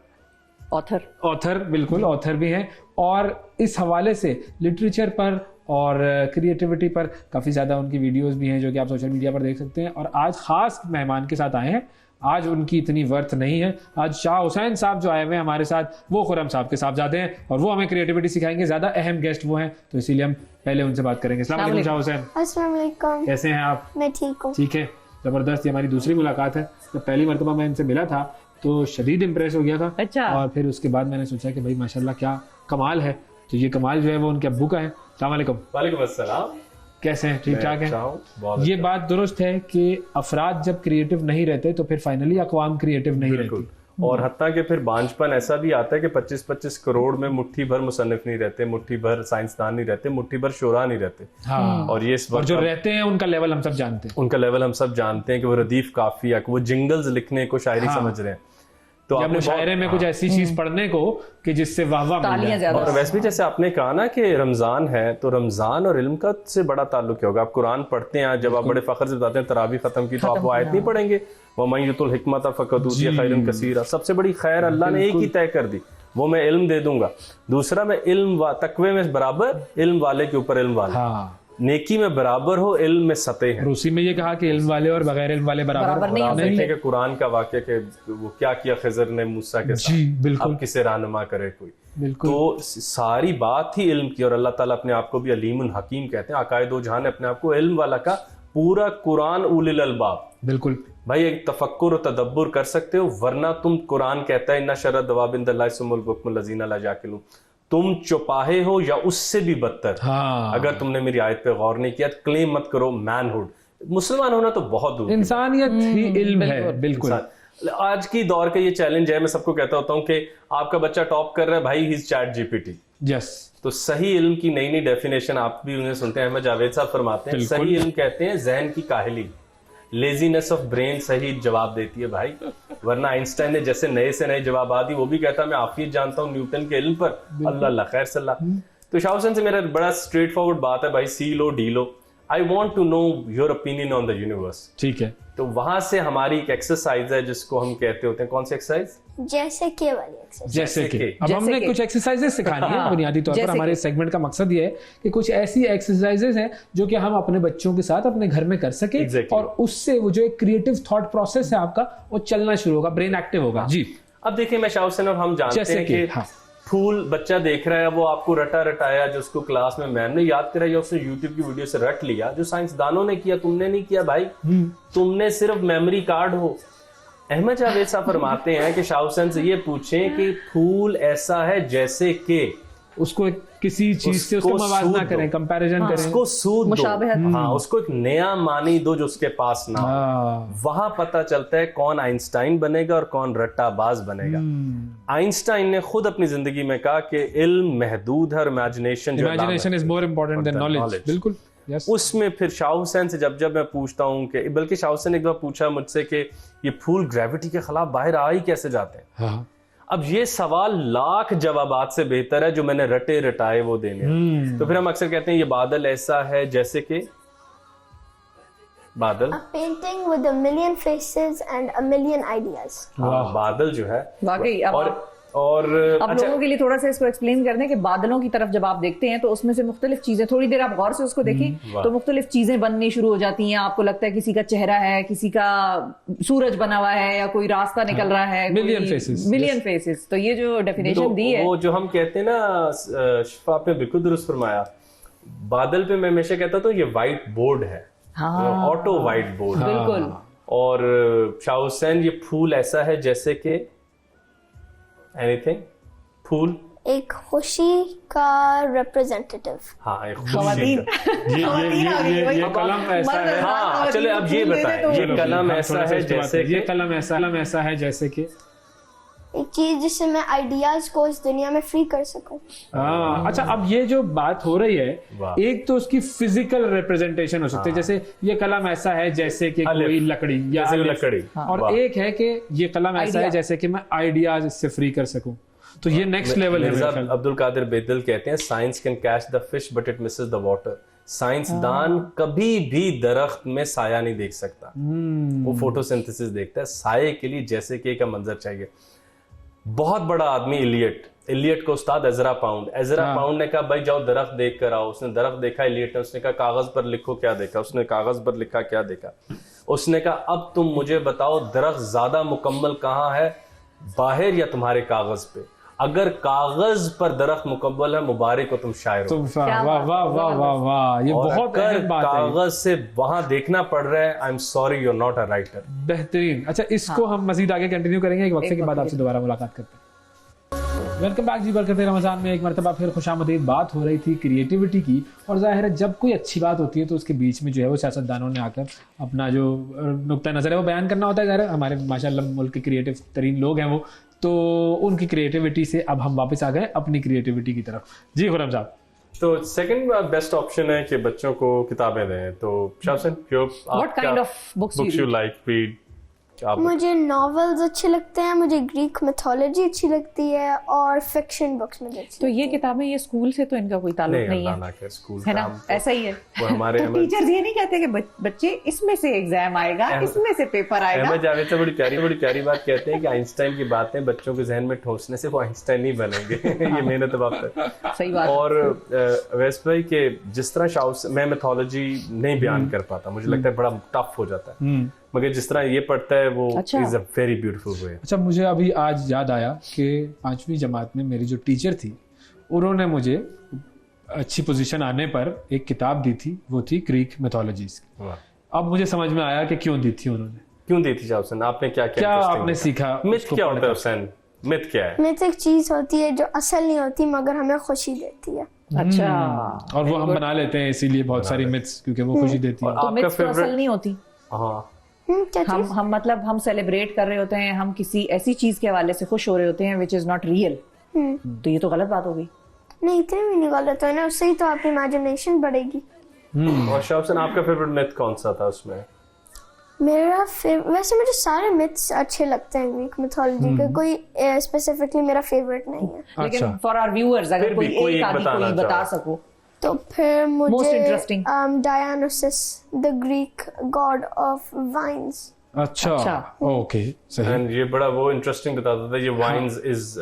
ऑथर, बिल्कुल ऑथर भी हैं। और इस हवाले से लिटरेचर पर और क्रिएटिविटी पर काफ़ी ज़्यादा उनकी वीडियोस भी हैं जो कि आप सोशल मीडिया पर देख सकते हैं। और आज ख़ास मेहमान के साथ आए हैं, आज उनकी इतनी वर्थ नहीं है। आज शाह हुसैन साहब जो आए हुए हैं हमारे साथ, वो खुर्रम साहब के साथ जाते हैं और वो हमें क्रिएटिविटी सिखाएंगे। ज़्यादा अहम गेस्ट वो हैं, तो इसीलिए हम पहले उनसे बात करेंगे। अस्सलाम वालेकुम शाह हुसैन। अस्सलाम वालेकुम। कैसे हैं आप? मैं ठीक हूँ। ठीक है, ज़बरदस्त। ये हमारी दूसरी मुलाकात है। तो पहली मरतबा मैं इनसे मिला था तो शदीद इम्प्रेस हो गया था। अच्छा। और फिर उसके बाद मैंने सोचा कि भाई माशाल्लाह क्या कमाल है। तो ये कमाल जो है वो उनके अब्बू का है। अस्सलाम वालेकुम। वालेकुम अस्सलाम। कैसे हैं? ठीक ठाक हैं? ये बात दुरुस्त है कि अफराद जब क्रिएटिव नहीं रहते तो फिर फाइनली अक़वाम क्रिएटिव नहीं रहती। और हत्ता कि फिर बांझपन ऐसा भी आता है कि 25-25 करोड़ में मुट्ठी भर मुसन्निफ नहीं रहते, मुट्ठी भर साइंसदान नहीं रहते, मुट्ठी भर शोरा नहीं रहते। हाँ। और ये इस और जो रहते हैं उनका लेवल हम सब जानते हैं। उनका लेवल हम सब जानते हैं कि वो रदीफ काफिया, वो जिंगल्स लिखने को शायरी समझ रहे हैं। तो आपने मुशायरे में कुछ ऐसी चीज पढ़ने को कि जिससे वाह-वाह मिल जाए। और वैसे भी जैसे आपने कहा ना कि रमजान है, तो रमजान और इल्म का से बड़ा ताल्लुक होगा। आप कुरान पढ़ते हैं, जब आप बड़े फख्र से बताते हैं तरावी खत्म की, तो आप वो आयत नहीं पढ़ेंगे, वमन युतुल हिकमत फक़द ऊतिया खैरन कसीरा। सबसे बड़ी खैर अल्लाह ने एक ही तय कर दी, वो मैं इल्म दे दूंगा। दूसरा, मैं इल्म व तकवे में बराबर, इल्म वाले के ऊपर इल्म वाले, नेकी में बराबर हो, इल्म में सतह है। रूसी में ये कहा कि इल्म वाले और बगैर इल्म वाले बराबर नहीं हो सकते। कुरान का वाक्य के वो क्या किया खिज़र ने मूसा के साथ, बिल्कुल। अब किसे रहनुमा करे कोई। बिल्कुल। तो सारी बात ही इल्म की। और अल्लाह ताला अपने आप को भी अलीमुल हकीम कहते हैं। आकाए दो जहां ने अपने आप को इल्म वाला का। पूरा कुरान उलिल अलबाब। बिल्कुल भाई, एक तफक्कुर और तदब्बुर कर सकते हो, वरना तुम कुरान कहता है इन्ना शर्र दवाबिंदल्लाहि सुमुल बुकमुल लजीना ला जाकिलून, तुम चुपाहे हो या उससे भी बदतर। हाँ। अगर तुमने मेरी आयत पे गौर नहीं किया, क्लेम मत करो मैनहुड। मुसलमान होना तो बहुत दूर, इंसानियत ही इल्म है। बिल्कुल। आज की दौर का ये चैलेंज है। मैं सबको कहता होता हूँ कि आपका बच्चा टॉप कर रहा है, भाई he is chat GPT. Yes. तो सही इल्म की नई नई डेफिनेशन आप भी उन्हें सुनते हैं, अहमद जावेद साहब फरमाते हैं, सही इल्म कहते हैं जहन की काहली, लेजीनेस ऑफ ब्रेन सही जवाब देती है भाई। वरना आइंस्टाइन ने जैसे नए से नए जवाब दी, वो भी कहता मैं आफियत जानता हूँ न्यूटन के इल्म पर, अल्लाह अल्लाह खैर सल्लाह। तो शाह हुसैन से मेरा बड़ा स्ट्रेट फॉरवर्ड बात है भाई, सी लो डी लो। I want to know your opinion on the universe. ठीक है। तो वहां से हमारी एक एक्सरसाइज है जिसको हम कहते होते हैं, कौन सी एक्सरसाइज? जैसे के वाली एक्सरसाइज। जैसे के। अब हमने कुछ एक्सरसाइजेस सिखानी है बुनियादी तौर पर। हमारे सेगमेंट का मकसद ये है कि कुछ ऐसी एक्सरसाइजेस हैं जो कि हम अपने बच्चों के साथ अपने घर में कर सके। और उससे वो जो एक क्रिएटिव थॉट प्रोसेस है आपका, वो चलना शुरू होगा, ब्रेन एक्टिव होगा। जी। अब देखिए, मैं शाह हुसैन और हम जानते हैं कि फूल बच्चा देख रहा है, वो आपको रटा रटाया जो उसको क्लास में मैम ने याद कराया या उसने यूट्यूब की वीडियो से रट लिया, जो साइंसदानों ने किया तुमने नहीं किया भाई। तुमने सिर्फ मेमोरी कार्ड हो। अहमद जावेद साहब फरमाते हैं कि शाह हुसैन से ये पूछें कि फूल ऐसा है जैसे कि, उसको किसी चीज से उसको मवाजना करें, कंपैरिजन करें, उसको सूद दो। हाँ, उसको एक नया मानी दो जो उसके पास ना हो। वहां पता चलता है कौन आइंस्टाइन बनेगा और कौन रट्टाबाज बनेगा। आइंस्टाइन ने खुद अपनी जिंदगी में कहा कि इल्म महदूद है और imagination is more important then knowledge. बिल्कुल। उसमें फिर शाह हुसैन से जब मैं पूछता हूँ कि, बल्कि शाह हुसैन एक बार पूछा मुझसे कि ये फूल ग्रेविटी के खिलाफ बाहर आ ही कैसे जाते हैं। हाँ। अब ये सवाल लाख जवाबात से बेहतर है जो मैंने रटे रटाए वो देने। तो फिर हम अक्सर कहते हैं ये बादल ऐसा है जैसे कि बादल, A painting with a million faces and a million ideas। बादल जो है वाकई। और अब लोगों के लिए थोड़ा सा इसको एक्सप्लेन कर दें कि बादलों की तरफ जब आप देखते हैं तो उसमें से मुख्तलिफ चीजें, थोड़ी देर आप गौर से उसको देखें तो मुख्तलिफ चीजें बननी शुरू हो जाती हैं। आपको लगता है किसी का चेहरा है, किसी का सूरज बना हुआ है, या कोई रास्ता निकल रहा है, मिलियन फेसेस। तो ये जो डेफिनेशन दी है, वो जो हम कहते हैं ना, शिफा आपने बिल्कुल दुरुस्त फरमाया। बादल पे मैं हमेशा कहता था ये व्हाइट बोर्ड है, ऑटो व्हाइट बोर्ड। बिल्कुल। और शाह हुसैन, ये फूल ऐसा है जैसे कि एनीथिंग, फूल एक खुशी का रिप्रेजेंटेटिव। हाँ, एक खुशी का। ये कलम ऐसा है। हाँ, चले अब ये बताएं, ये कलम ऐसा है जैसे, ये कलम ऐसा है जैसे कि, एक चीज जिससे मैं आइडियाज को इस दुनिया में फ्री कर सकूं। अच्छा, अब ये जो बात हो रही है, एक तो उसकी फिजिकल रिप्रेजेंटेशन हो सकती है, जैसे ये कलम ऐसा है जैसे कि कोई लकड़ी या लकड़ी, और एक है कि ये कलम ऐसा है जैसे कि मैं आइडियाज इससे फ्री कर सकूं। तो ये नेक्स्ट लेवल है। अब्दुल कादिर बेदल कहते हैं science can catch the fish but it misses the water. साइंसदान कभी भी दरख्त में साया नहीं देख सकता, वो फोटोसिंथेसिस देखता है। साये के लिए जैसे कि का मंजर चाहिए। बहुत बड़ा आदमी इलियट को उस्ताद एजरा पाउंड ने कहा भाई जाओ दरख्त देख कर आओ। उसने दरख्त देखा, इलियट ने, उसने कहा कागज पर लिखो क्या देखा। उसने कागज पर लिखा क्या देखा। उसने कहा अब तुम मुझे बताओ दरख्त ज्यादा मुकम्मल कहाँ है, बाहर या तुम्हारे कागज पे। अगर कागज पर दरख्त मुकम्मल है, मुबारक हो तुम शायर हो। वाह वाह वाह वाह वाह, ये बहुत अहम बात है। कागज से वहां देखना पड़ रहा है, I am sorry you are not a writer. बेहतरीन। अच्छा, इसको हम मजीद आगे कंटिन्यू करेंगे एक वक्फे के बाद। आपसे दोबारा मुलाकात करते हैं। वेलकम बैक जी। बरकत रमजान में एक मरतबा फिर खुशामदीद। बात हो रही थी क्रिएटिविटी की, और जाहिर है जब कोई अच्छी बात होती है तो उसके बीच में जो है वो सियासतदानों ने आकर अपना जो नुक्ता नज़र है वो बयान करना होता है। जाहिर है हमारे माशाल्लाह मुल्क के क्रिएटिव तरीन लोग हैं वो, तो उनकी क्रिएटिविटी से अब हम वापस आ गए अपनी क्रिएटिविटी की तरफ। जी खुरम साहब। तो सेकंड बेस्ट ऑप्शन है कि बच्चों को किताबें दें। तो what kind of books you like read? मुझे नॉवेल्स अच्छे लगते हैं, मुझे ग्रीक मिथोलॉजी अच्छी लगती है, और फिक्शन बुक्स मुझे अच्छी। तो ये किताबें ये स्कूल से तो इनका कोई ताल्लुक नहीं है, स्कूल है ना? ऐसा ही है। हमारे तो टीचर्स ये नहीं कहते कि बच्चे इसमें से एग्जाम आएगा, इसमें से पेपर आएगा। अहमद जावेद से बड़ी प्यारी बात कहते हैं कि आइंस्टाइन की बातें बच्चों के जहन में ठोसने से वो आइंस्टाइन नहीं बनेंगे। ये मेहनत बात सही बात। और वैसे भाई के जिस तरह मैं मिथोलॉजी नहीं बयान कर पाता, मुझे लगता है बड़ा टफ हो जाता है, मगर जिस तरह ये पढ़ता है वो is a very beautiful way. अच्छा, मुझे अभी आज याद आया कि 5वीं जमात में मेरी जो टीचर थी उन्होंने मुझे अच्छी पोजीशन आने पर एक किताब दी थी, वो थी ग्रीक मिथोलॉजीज। अब मुझे समझ में आया कि क्यों दी थी उन्होंने। क्यों दी थी हुसैन? आपने क्या आपने सीखा? मिथ क्या होता है हुसैन? मिथ क्या है? मिथ एक चीज होती है जो असल नहीं होती मगर हमें खुशी देती है। अच्छा, और वो हम बना लेते हैं इसीलिए बहुत सारी मिथ्स, क्योंकि वो खुशी देती है। तो मिथ्स तो असल नहीं होती। हाँ, हम मतलब हम सेलिब्रेट कर रहे होते हैं, हम किसी ऐसी चीज के हवाले से खुश हो रहे होते हैं विच इज नॉट रियल। तो ये तो गलत बात हो गई। नहीं, इतनी भी नहीं गलत है ना, उससे ही तो आपकी इमेजिनेशन बढ़ेगी। और शाहसन आपका फेवरेट मिथ कौन सा था उसमें? वैसे मुझे सारे मिथ्स अच्छे लगते हैं ग्रीक मिथोलॉजी के, कोई स्पेसिफिकली मेरा फेवरेट नहीं है। लेकिन फॉर आवर व्यूअर्स अगर कोई एक आदि कोई बता सको तो फिर मुझे Dionysus the Greek god of wines. अच्छा, ओके, सही। एंड ये बड़ा वो इंटरेस्टिंग बताता था, ये वाइन्स इज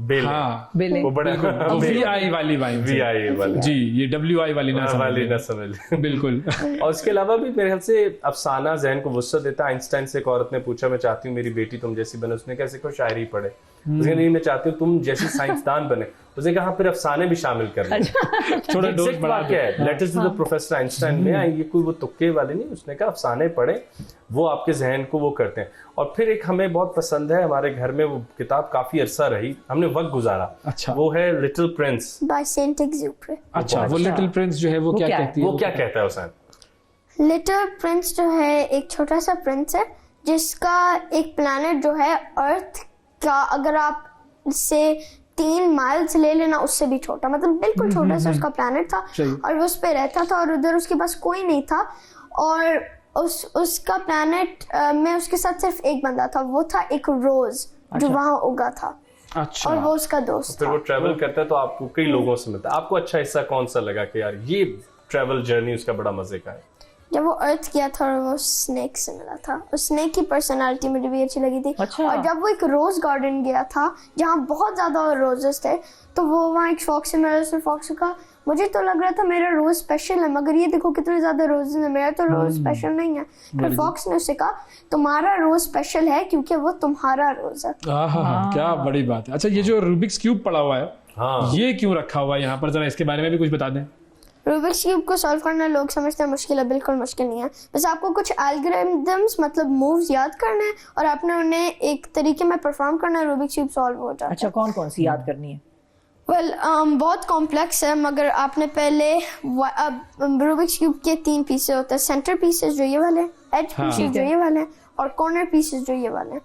बेले, वो बड़ा VI वाली वाइन, VI वाली जी, ये WI वाली ना समझ। बिल्कुल। और उसके अलावा भी मेरे ख्याल से अफसाना जहन को वुसअत देता है। आइंस्टाइन से एक औरत ने पूछा मैं चाहती हूँ मेरी बेटी तुम जैसी बने। उसने कैसे को शायरी पढ़े। उसने नहीं, मैं चाहती हूँ तुम जैसी साइंसदान बने। उसने कहा फिर अफसाने भी शामिल कर लें। थोड़ा डोज बढ़ा के let's do the professor Einstein में ये कोई वो तुक्के वाले नहीं। उसने कहा अफसाने पढ़े, वो आपके जहन को वो करते हैं। और फिर एक हमें बहुत पसंद है, हमारे घर में वो किताब काफी अरसा रही, हमने वक्त गुजारा। अच्छा, वो है लिटिल प्रिंस बाय सेंट एग्जुपेरी। अच्छा, वो लिटिल प्रिंस जो है वो क्या कहती है? वो क्या कहता है हुसैन? लिटिल प्रिंस जो है एक छोटा सा प्रिंस है जिसका एक प्लैनेट जो है अर्थ का, अगर आप से 3 माइल्स ले लेना उससे भी छोटा, मतलब बिल्कुल छोटा सा उसका प्लैनेट था, और वो उस पे रहता था और उधर उसके पास कोई नहीं था। और उसका प्लैनेट में उसके साथ सिर्फ एक बंदा था, वो था एक रोज जो वहां उगा था। अच्छा, और वो उसका दोस्त फिर था। वो ट्रैवल करता है तो आपको कई लोगों से मिलता है। आपको अच्छा हिस्सा कौन सा लगा कि यार ये ट्रैवल जर्नी उसका बड़ा मजे का है? जब वो अर्थ गया था और वो स्नेक से मिला था, उस स्नेक की पर्सनालिटी मुझे भी अच्छी लगी थी। अच्छा। और जब वो एक रोज गार्डन गया था जहाँ बहुत ज्यादा रोजेस थे, तो वो वहाँ एक फॉक्स से मिला। उसने फॉक्स को कहा मुझे तो लग रहा था मेरा रोज स्पेशल है, मगर ये देखो कितने ज्यादा रोजेस हैं, मेरा तो रोज स्पेशल नहीं है। फिर फॉक्स ने उससे कहा तुम्हारा रोज स्पेशल है क्योंकि वो तुम्हारा रोज है। क्या बड़ी बात है। अच्छा, ये जो रूबिक्स क्यूब पड़ा हुआ है, ये क्यों रखा हुआ है यहाँ पर? जरा इसके बारे में भी कुछ बता दें। रूबिक्स क्यूब को सॉल्व करना लोग समझते हैं मुश्किल है, बिल्कुल मुश्किल नहीं है। बस आपको कुछ एल्गोरिथम्स मतलब मूव्स याद करने हैं और आपने उन्हें एक तरीके में परफॉर्म करना है, रूबिक्स क्यूब सॉल्व हो जाता है। अच्छा, कौन कौन सी याद करनी है? बहुत कॉम्प्लेक्स है, मगर आपने पहले रूबिक्स क्यूब के 3 पीसेस होते हैं। सेंटर पीसेस जो ये वाले, एज पीसेस जो ये वाले हैं, और कॉर्नर पीसेस जो ये वाले हैं।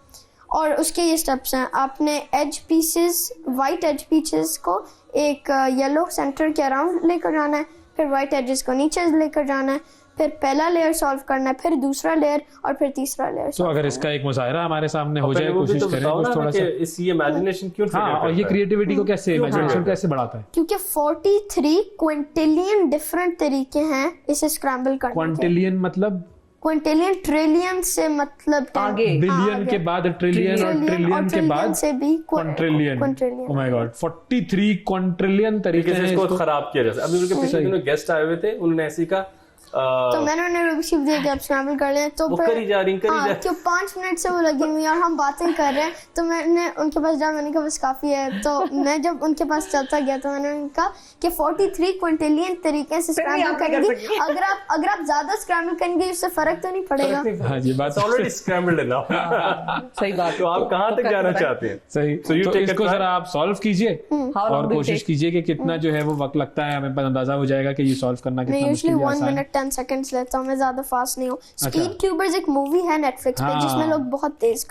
और उसके ये स्टेप्स हैं, आपने edge pieces, white edge pieces को एक येलो सेंटर के अराउंड लेकर जाना है, फिर वाइट एजेस को नीचे लेकर जाना है, फिर पहला लेयर सॉल्व करना है, फिर दूसरा लेयर और फिर तीसरा लेयर। तो अगर इसका एक मुजाहिरा हमारे सामने हो जाए, कोशिश करें कुछ थोड़ा सा इस ये इमेजिनेशन क्यों हाँ, और ये क्रिएटिविटी को कैसे इमेजिनेशन कैसे बढ़ाता है? क्योंकि 43 क्विंटिलियन डिफरेंट तरीके हैं इसे स्क्रैम्बल करने के। क्वांटिलियन मतलब क्विंटिलियन, ट्रिलियन से मतलब आगे बिलियन के बाद ट्रिलियन और ट्रिलियन के बाद से भी क्वांट्रिलियन। ओह माय गॉड, 43 क्वांट्रिलियन तरीके से इसको खराब किया जा सकता है। अभी उनके पिछले दिनों गेस्ट आए हुए थे, उन्होंने ऐसी का तो मैंने उन्हें रूबिक्स क्यूब दे दिया, आप स्क्रैम्बल कर लें। तो वो करी जा रही क्यों 5 मिनट से वो लगी हुई और हम बातें कर रहे हैं, तो मैंने उनके पास जाया, मैंने कहा बस काफी है। तो मैं जब उनके पास चलता गया तो मैंने उनका कि 43 क्विंटिलियन तरीके से स्क्रैम्बल करेंगे, अगर आप ज्यादा स्क्रैम्बल करेंगे उससे फर्क तो नहीं पड़ेगा। हाँ, ये बात ऑलरेडी स्क्रैम्बल्ड है ना। सही बात। तो आप कहाँ तक जाना चाहते हैं? सही, तो इसको जरा आप सॉल्व कीजिए और कोशिश कीजिए कि कितना जो है वो वक्त लगता है, हमें अंदाजा हो जाएगा कि ये सॉल्व करना कितना मुश्किल है। 1 मिनट 10 सेकंड्स लेता हूँ, मैं ज्यादा फास्ट नहीं हूँ। स्पीड ट्यूबर्स एक मूवी है नेटफ्लिक्स पे जिसमें लोग बहुत तेज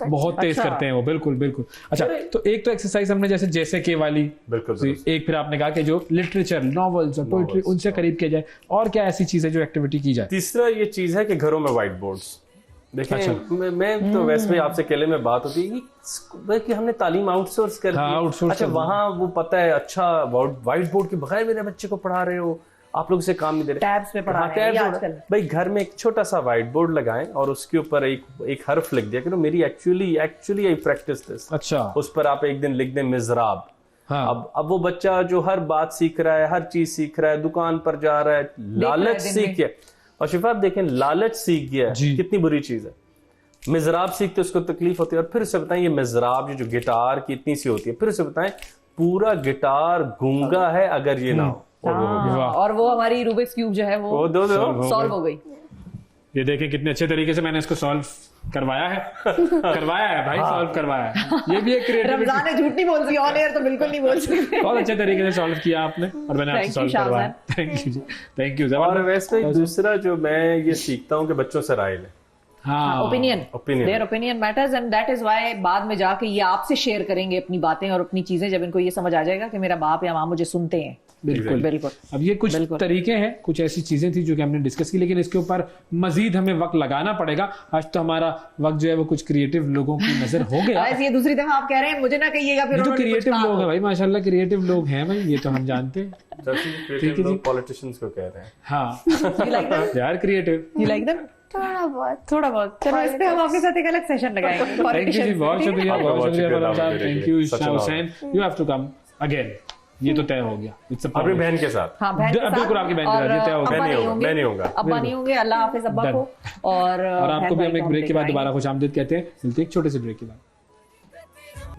करते हैं वो। बिल्कुल बिल्कुल। अच्छा, तो एक तो एक्सरसाइज हमने जैसे के वाली, बिल्कुल एक फिर आपने कहा कि जो लिटरेचर, नॉवेल्स और पोएट्री उनसे करीब किया जाए, और क्या ऐसी चीज है जो एक्टिविटी की जाए? तीसरा ये चीज है कि घरों में व्हाइट बोर्ड्स देखें। अच्छा। मैं तो वैसे भी आपसे अकेले में बात होती है कि हमने तालीम आउटसोर्स कर दी। अच्छा, वहाँ वो पता है, अच्छा व्हाइट बोर्ड के बगैर मेरे बच्चे को पढ़ा रहे हो, आप लोग से काम नहीं दे रहे, टैब्स पे पढ़ा रहे हैं आजकल। भाई घर में एक छोटा सा व्हाइट बोर्ड लगाएं और उसके ऊपर एक हर्फ लिख दिया कि मेरी एक्चुअली आई प्रैक्टिस दिस। अच्छा, उस पर आप एक दिन लिख दें मिज़राब। हाँ। अब वो बच्चा जो हर बात सीख रहा है, हर चीज सीख रहा है, दुकान पर जा रहा है, लालच सीख गया। और शिफा आप देखें, लालच सीख गया कितनी बुरी चीज है। मिज़राब सीखते उसको तकलीफ होती है, और फिर उसे बताएं ये मिज़राब जो गिटार की इतनी सी होती है, फिर उसे बताएं पूरा गिटार गूंगा है अगर ये ना हो। और वो हमारी रूबिक्स क्यूब जो है वो सॉल्व हो गई। ये देखें कितने अच्छे तरीके से मैंने इसको सॉल्व करवाया है भाई, सॉल्व करवाया है। ये भी एक क्रिएटिविटी। रमजान ने झूठ नहीं बोल दी, ऑन एयर तो बिल्कुल नहीं बोल सकते। बहुत अच्छे तरीके से सॉल्व किया आपने और मैंने आपसे सॉल्व करवाया। थैंक यू जी, थैंक यू। और वैसे दूसरा जो मैं ये सीखता हूँ कि बच्चों से राय लें। Opinion, their opinion matters, and that is why बाद में जाके ये आपसे शेयर करेंगे अपनी बातें और अपनी चीजें, जब इनको ये समझ आ जाएगा कि मेरा बाप या माँ मुझे सुनते हैं। बिल्कुल बिल्कुल। अब ये कुछ तरीके हैं, कुछ ऐसी चीजें थी जो कि हमने डिस्कस की, लेकिन इसके ऊपर मजीद हमें वक्त लगाना पड़ेगा। आज तो हमारा वक्त जो है वो कुछ क्रिएटिव लोगों की नजर हो गया। ये दूसरी दफा आप कह रहे हैं, मुझे ना कहिएगा फिर। तो क्रिएटिव लोग हैं भाई, माशाल्लाह क्रिएटिव लोग हैं भाई, ये तो हम जानते हैं। पॉलिटिशियंस को कह रहे हैं। हाँ यार, क्रिएटिव। You like them? थोड़ा बहुत। चलो इस पे हम आपके साथ एक अलग सेशन लगाएंगे। थैंक यू जी, बहुत शुक्रिया, बहुत शुक्रिया। Thank you Isha Hussain, you have to come again. ये तो तय हो गया अपनी बहन के साथ। हाँ, बहन के साथ। बिल्कुल आपकी बहन के साथ ये तय हो गया। मैं नहीं होगा। अब्बा नहीं होंगे। अल्लाह हाफिज अब्बा को। और आपको भी हम एक ब्रेक के बाद दोबारा खुशामदीद कहते हैं। मिलते हैं एक छोटे से ब्रेक के बाद।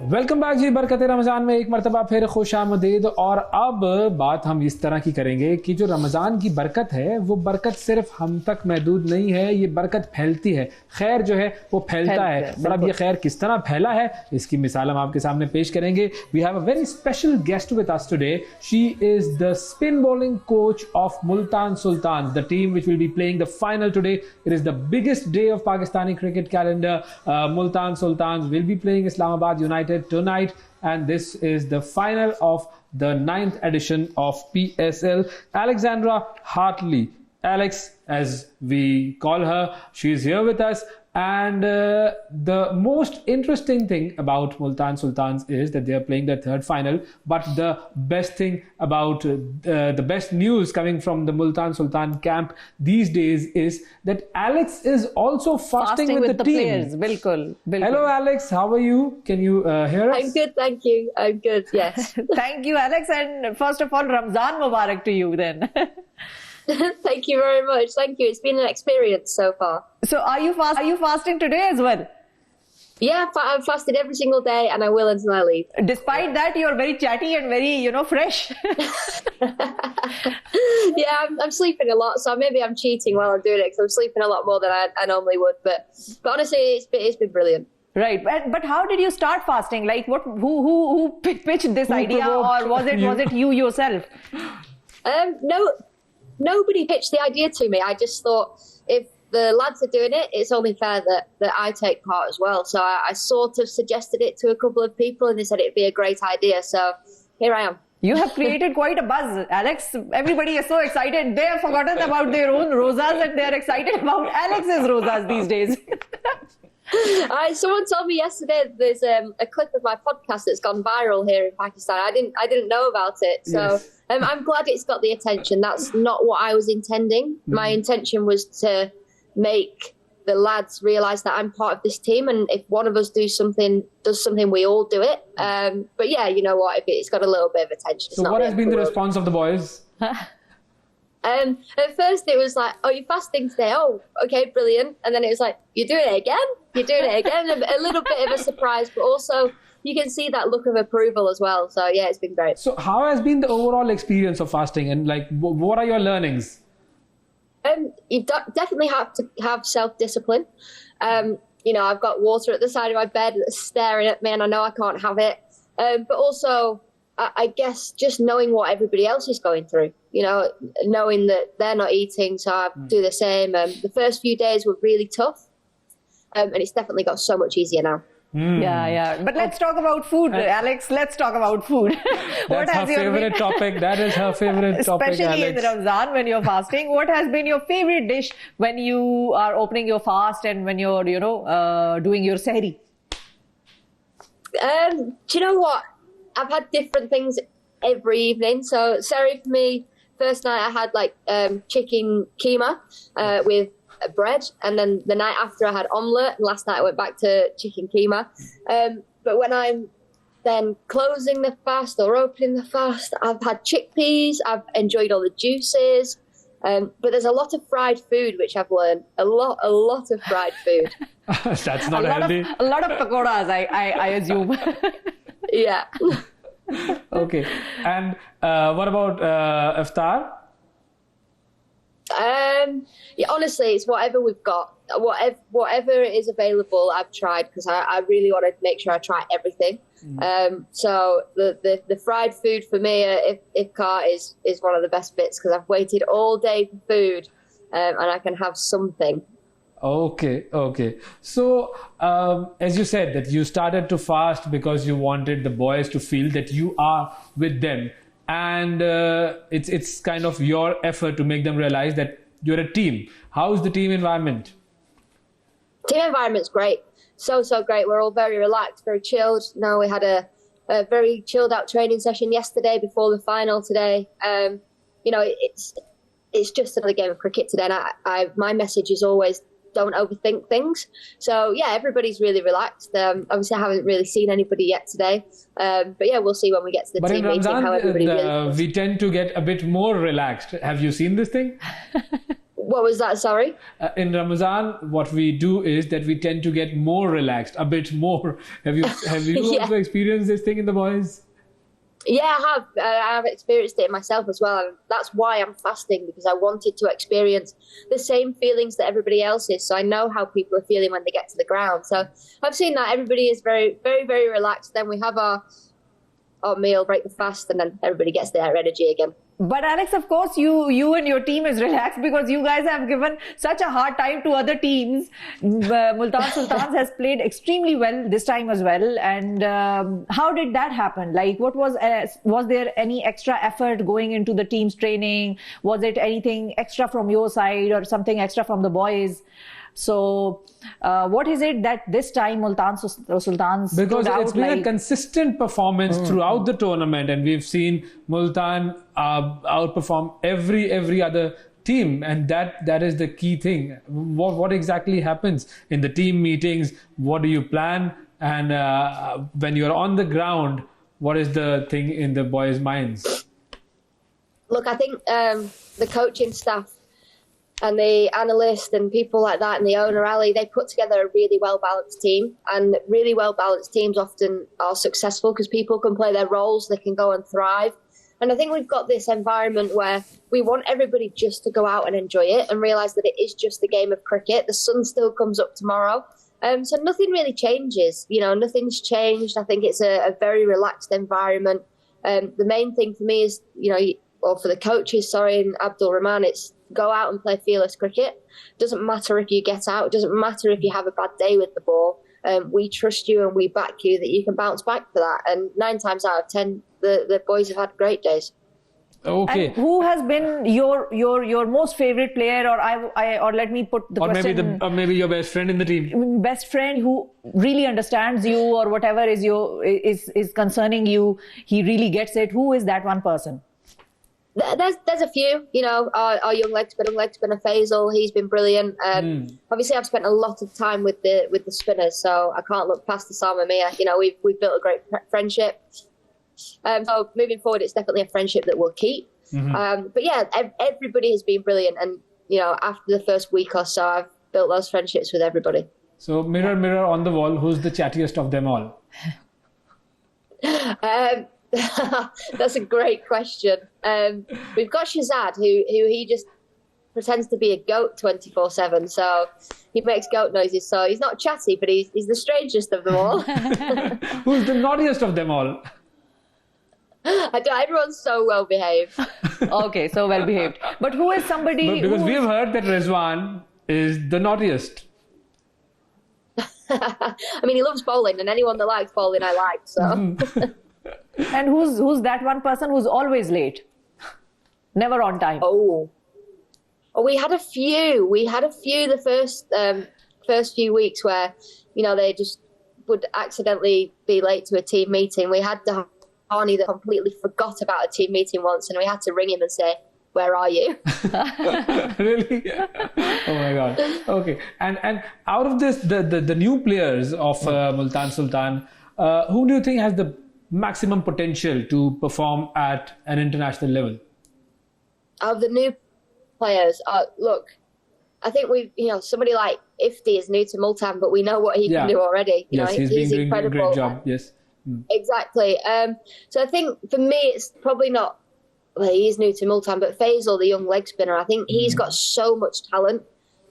वेलकम बैक जी, बरकते रमजान में एक मरतबा फिर खुशामदीद। और अब बात हम इस तरह की करेंगे कि जो रमजान की बरकत है वो बरकत सिर्फ हम तक महदूद नहीं है, ये बरकत फैलती है। खैर जो है वो फैलता है। और अब ये खैर किस तरह फैला है इसकी मिसाल हम आपके सामने पेश करेंगे। We have a very special guest with us today. She is the spin bowling coach of Multan Sultan, the team which will be playing the final today. It is the biggest day of Pakistani cricket calendar. Multan Sultans will be playing Islamabad United tonight, and this is the final of the 9th edition of PSL. Alexandra Hartley, Alex as we call her, she is here with us. And the most interesting thing about Multan Sultans is that they are playing their third final. But the best thing about the best news coming from the Multan Sultan camp these days is that Alex is also fasting with the team. Players. Bilkul. Hello Alex, how are you? Can you hear us? I'm good, thank you. I'm good, yes. Thank you Alex, and first of all Ramzan Mubarak to you then. Thank you very much. Thank you. It's been an experience so far. So are you fasting today as well? Yeah, I've fasted every single day, and I will until I leave. Despite that, you're very chatty and very, fresh. Yeah, I'm sleeping a lot, so maybe I'm cheating while I'm doing it because I'm sleeping a lot more than I normally would. But honestly, it's been brilliant. Right, but how did you start fasting? Like, who pitched this idea, or was it you yourself? No. Nobody pitched the idea to me. I just thought if the lads are doing it, it's only fair that I take part as well. So I sort of suggested it to a couple of people, and they said it'd be a great idea. So here I am. You have created quite a buzz, Alex. Everybody is so excited. They have forgotten about their own rosas and they're excited about Alex's rosas these days. Someone told me yesterday there's a clip of my podcast that's gone viral here in Pakistan. I didn't know about it, so Yes. I'm glad it's got the attention. That's not what I was intending. My intention was to make the lads realise that I'm part of this team, and if one of us does something, we all do it. But yeah, you know what? If it's got a little bit of attention. It's So not what the has end been of the world. response of the boys? At first it was like, oh, you're fasting today. Oh, okay, brilliant. And then it was like, you're doing it again? You're doing it again? A little bit of a surprise, but also you can see that look of approval as well. So yeah, it's been great. So how has been the overall experience of fasting, and like what are your learnings? You definitely have to have self-discipline. You know, I've got water at the side of my bed that's staring at me, and I know I can't have it. But also, I guess just knowing what everybody else is going through, you know, knowing that they're not eating, so I do the same. The first few days were really tough, and it's definitely got so much easier now. Yeah. But let's talk about food, Alex. Let's talk about food. That's her favorite topic. That is her favorite topic, especially Alex. in Ramzan when you're fasting. What has been your favorite dish when you are opening your fast and when you're, doing your sehri? Do you know what? I've had different things every evening. So sorry for me. First night I had like chicken keema with bread, and then the night after I had omelette, and last night I went back to chicken keema. But when I'm then closing the fast or opening the fast, I've had chickpeas, I've enjoyed all the juices, but there's a lot of fried food which I've learned. A lot of fried food. That's not healthy. A lot of pakoras, I assume. Yeah. Okay. And what about iftar? Yeah, honestly, it's whatever we've got. Whatever is available, I've tried, because I really want to make sure I try everything. So the fried food for me at iftar is one of the best bits, because I've waited all day for food, and I can have something. Okay. So, as you said, that you started to fast because you wanted the boys to feel that you are with them. And it's kind of your effort to make them realize that you're a team. How is the team environment? Team environment's great. So great. We're all very relaxed, very chilled. Now we had a very chilled out training session yesterday before the final today. It's just another game of cricket today. And my message is always, don't overthink things. So yeah, everybody's really relaxed. Obviously I haven't really seen anybody yet today. But yeah, we'll see when we get to the But team in meeting how everybody Ramadan, feels. we tend to get a bit more relaxed. Have you seen this thing? What was that? Sorry? In Ramadan, what we do is that we tend to get more relaxed, a bit more. Have you Yeah. also experienced this thing in the boys? Yeah, I have experienced it myself as well. And that's why I'm fasting, because I wanted to experience the same feelings that everybody else is. So I know how people are feeling when they get to the ground. So I've seen that everybody is very, very, very relaxed. Then we have our meal, break the fast, and then everybody gets their energy again. But Alex, of course, you and your team is relaxed because you guys have given such a hard time to other teams. Multan Sultans has played extremely well this time as well. And how did that happen? Like, what was there any extra effort going into the team's training? Was it anything extra from your side or something extra from the boys? So, what is it that this time Multan Sultans Because stood it's out been like? a consistent performance throughout the tournament, and we've seen Multan outperform every other team, and that is the key thing. What exactly happens in the team meetings? What do you plan? And when you're on the ground, what is the thing in the boys' minds? Look, I think the coaching staff and the analyst and people like that and the owner, Ali, they put together a really well-balanced team. And really well-balanced teams often are successful because people can play their roles, they can go and thrive. And I think we've got this environment where we want everybody just to go out and enjoy it and realise that it is just a game of cricket. The sun still comes up tomorrow. So nothing really changes. You know, nothing's changed. I think it's a very relaxed environment. The main thing for me is, or for the coaches, and Abdul Rahman, it's go out and play fearless cricket. Doesn't matter if you get out. It doesn't matter if you have a bad day with the ball. We trust you and we back you that you can bounce back for that. And 9 times out of 10, the boys have had great days. Okay. And who has been your most favorite player, or let me put the question, or maybe your best friend in the team? Best friend who really understands you, or whatever is concerning you, he really gets it. Who is that one person? There's a few, you know, our young leg spinner Faisal, he's been brilliant. Obviously I've spent a lot of time with the spinners, so I can't look past Osama Mia. You know, we've built a great friendship. So moving forward, it's definitely a friendship that we'll keep. But yeah, everybody has been brilliant, and you know, after the first week or so, I've built those friendships with everybody. So mirror, mirror on the wall, who's the chattiest of them all? That's a great question. We've got Shazad, who he just pretends to be a goat 24/7. So he makes goat noises. So he's not chatty, but he's the strangest of them all. Who's the naughtiest of them all? Everyone's so well behaved. Okay, so well behaved. But who is somebody? Because we have heard that Rizwan is the naughtiest. I mean, he loves bowling, and anyone that likes bowling, I like. So. And who's that one person who's always late, never on time? Oh, we had a few. We had a few the first few weeks where, you know, they just would accidentally be late to a team meeting. We had Dahani that completely forgot about a team meeting once, and we had to ring him and say, "Where are you?" Really? Oh my God. Okay. And out of this, the new players of Multan Sultan, who do you think has the maximum potential to perform at an international level? Of the new players, look, I think somebody like Ifti is new to Multan, but we know what he can do already. You know, he's been doing a great job. Yes. Exactly. So I think for me, it's probably not. Well, he is new to Multan, but Faisal, the young leg spinner, I think he's got so much talent.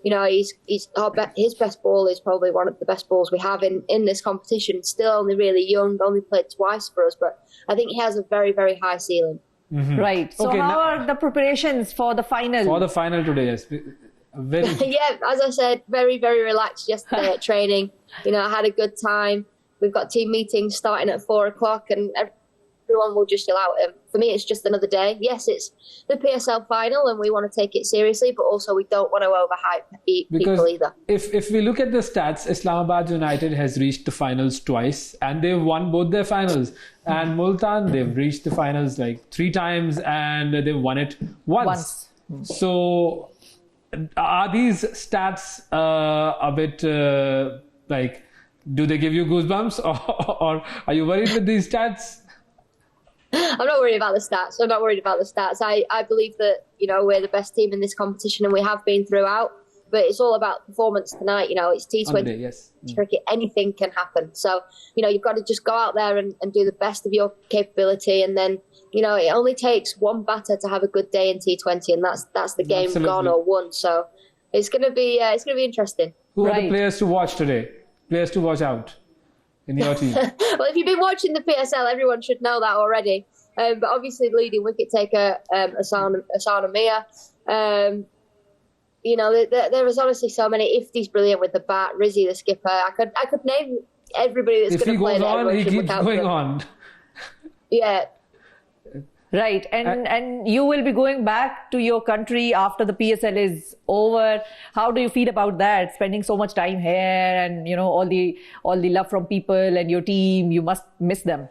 You know, his best ball is probably one of the best balls we have in this competition. Still only really young, only played twice for us, but I think he has a very, very high ceiling. Right. So how are the preparations for the final? For the final today, yes. Yeah, as I said, very, very relaxed yesterday at training. You know, I had a good time. We've got team meetings starting at 4:00, and everyone will just allow it. For me, it's just another day. Yes, it's the PSL final, and we want to take it seriously, but also we don't want to overhype people either. If we look at the stats, Islamabad United has reached the finals twice, and they've won both their finals. And Multan, they've reached the finals like 3 times, and they've won it once. So, are these stats a bit like? Do they give you goosebumps, or are you worried with these stats? I'm not worried about the stats. I believe that, you know, we're the best team in this competition, and we have been throughout. But it's all about performance tonight. You know, it's T20 cricket. Anything can happen. So, you know, you've got to just go out there and do the best of your capability. And then, you know, it only takes one batter to have a good day in T20, and that's the game gone or won. So it's going to be interesting. Who are the players to watch today? Players to watch out in your team? Well, if you've been watching the PSL, everyone should know that already. But obviously, leading wicket taker Asana Mia. You know, there is honestly so many. Ifti's brilliant with the bat. Rizzy, the skipper. I could name everybody that's going to play there. If he goes on, he keeps going on. Yeah. Right, and you will be going back to your country after the PSL is over. How do you feel about that? Spending so much time here, and you know, all the love from people and your team. You must miss them.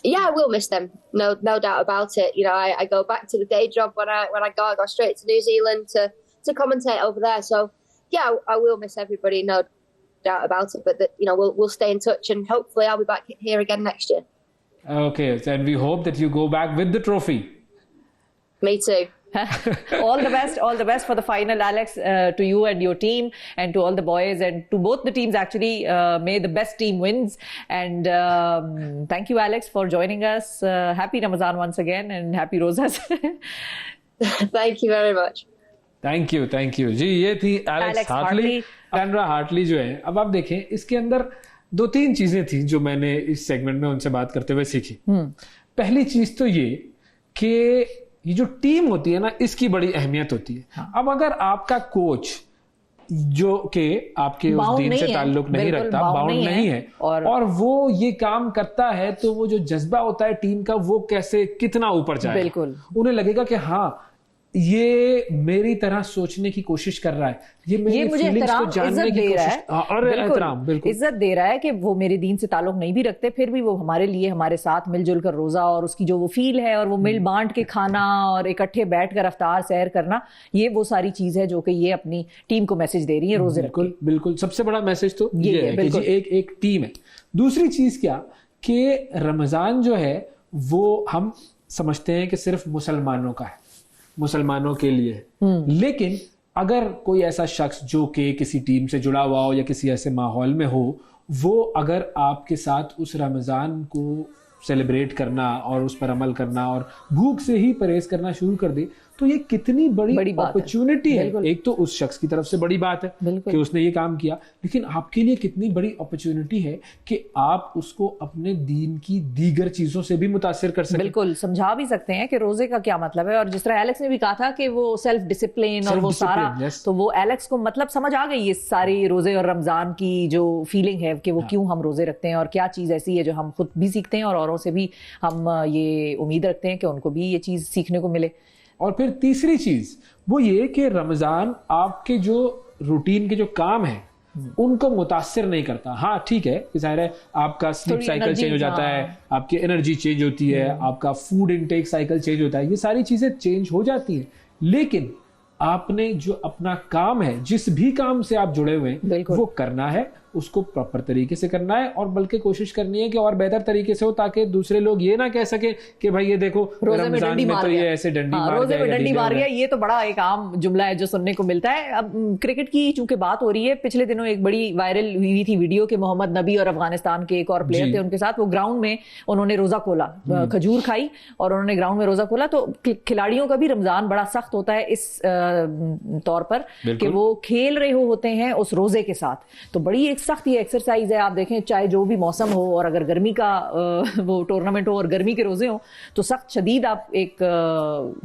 Yeah, I will miss them. No doubt about it. You know, I go back to the day job when I go straight to New Zealand to commentate over there. So yeah, I will miss everybody. No doubt about it. But you know, we'll stay in touch, and hopefully I'll be back here again next year. Okay, and we hope that you go back with the trophy. Me too. All the best for the final, Alex, to you and your team, and to all the boys, and to both the teams actually. May the best team wins. And thank you, Alex, for joining us. Happy Ramadan once again, and happy Rozas. Thank you very much. Thank you. जी, ये थी Alex Hartley. Sandra Hartley जो है, अब आप देखें, इसके अंदर 2-3 चीजें थी जो मैंने इस सेगमेंट में उनसे बात करते हुए सीखी. पहली चीज तो ये कि ये जो टीम होती है ना, इसकी बड़ी अहमियत होती है। हाँ। अब अगर आपका कोच जो के आपके उस दिन से ताल्लुक नहीं रखता, बाउंड नहीं है और वो ये काम करता है, तो वो जो जज्बा होता है टीम का, वो कैसे कितना ऊपर जाए। बिल्कुल, उन्हें लगेगा कि हाँ ये मेरी तरह सोचने की कोशिश कर रहा है, ये मुझे एहतराम, जानने की कोशिश, और एहतराम बिल्कुल इज्जत दे रहा है कि वो मेरे दीन से ताल्लुक नहीं भी रखते, फिर भी वो हमारे लिए हमारे साथ मिलजुल कर रोजा और उसकी जो वो फील है और वो मिल बांट के खाना और इकट्ठे बैठकर अफ्तार सैर करना, ये वो सारी चीज है जो कि ये अपनी टीम को मैसेज दे रही है रोजे। बिल्कुल बिल्कुल, सबसे बड़ा मैसेज तो ये है कि जी एक टीम है। दूसरी चीज क्या कि रमजान जो है वो हम समझते हैं कि सिर्फ मुसलमानों का है, मुसलमानों के लिए है। लेकिन अगर कोई ऐसा शख्स जो कि किसी टीम से जुड़ा हुआ हो या किसी ऐसे माहौल में हो, वो अगर आपके साथ उस रमज़ान को सेलिब्रेट करना और उस पर अमल करना और भूख से ही परहेज करना शुरू कर दे, तो ये कितनी बड़ी अपॉर्चुनिटी है। एक तो उस शख्स की तरफ से बड़ी बात है कि उसने ये काम किया, लेकिन आपके लिए कितनी बड़ी अपॉर्चुनिटी है कि आप उसको अपने दीन की दीगर चीजों से भी मुतासिर कर सकते। बिल्कुल, समझा भी सकते हैं कि रोजे का क्या मतलब है। और जिस तरह एलेक्स ने भी कहा था कि वो सेल्फ डिसिप्लिन और वो सारा, तो वो एलेक्स को मतलब समझ आ गई इस सारी रोजे और रमजान की जो फीलिंग है कि वो क्यों हम रोजे रखते हैं और क्या चीज ऐसी है जो हम खुद भी सीखते हैं और औरों से भी हम ये उम्मीद रखते हैं कि उनको भी ये चीज सीखने को मिले। और फिर तीसरी चीज वो ये कि रमजान आपके जो रूटीन के जो काम है उनको मुतासिर नहीं करता। हाँ ठीक है, जाहिर है आपका स्लीप साइकिल चेंज हो जाता है, आपकी एनर्जी चेंज होती है, आपका फूड इनटेक साइकिल चेंज होता है, ये सारी चीजें चेंज हो जाती हैं, लेकिन आपने जो अपना काम है, जिस भी काम से आप जुड़े हुए हैं, वो करना है, उसको प्रॉपर तरीके से करना है और बल्कि कोशिश करनी है कि और बेहतर तरीके से हो, ताकि दूसरे लोग ये ना कह सके कि भाई ये देखो रमजान में तो ये ऐसे डंडी मार गया। ये तो बड़ा एक आम जुमला है जो सुनने को मिलता है। अब क्रिकेट की चूंकि बात हो रही है, पिछले दिनों एक बड़ी वायरल हुई थी वीडियो के मोहम्मद नबी और अफगानिस्तान के एक और प्लेयर थे उनके साथ, वो ग्राउंड में उन्होंने रोजा खोला, खजूर खाई और उन्होंने ग्राउंड में रोजा खोला। तो खिलाड़ियों का भी रमजान बड़ा सख्त होता है इस तौर पर कि वो खेल रहे होते हैं उस रोजे के साथ, तो बड़ी एक सख्त ये एक्सरसाइज है। आप देखें चाहे जो भी मौसम हो, और अगर गर्मी का वो टूर्नामेंट हो और गर्मी के रोजे हो, तो सख्त शदीद आप एक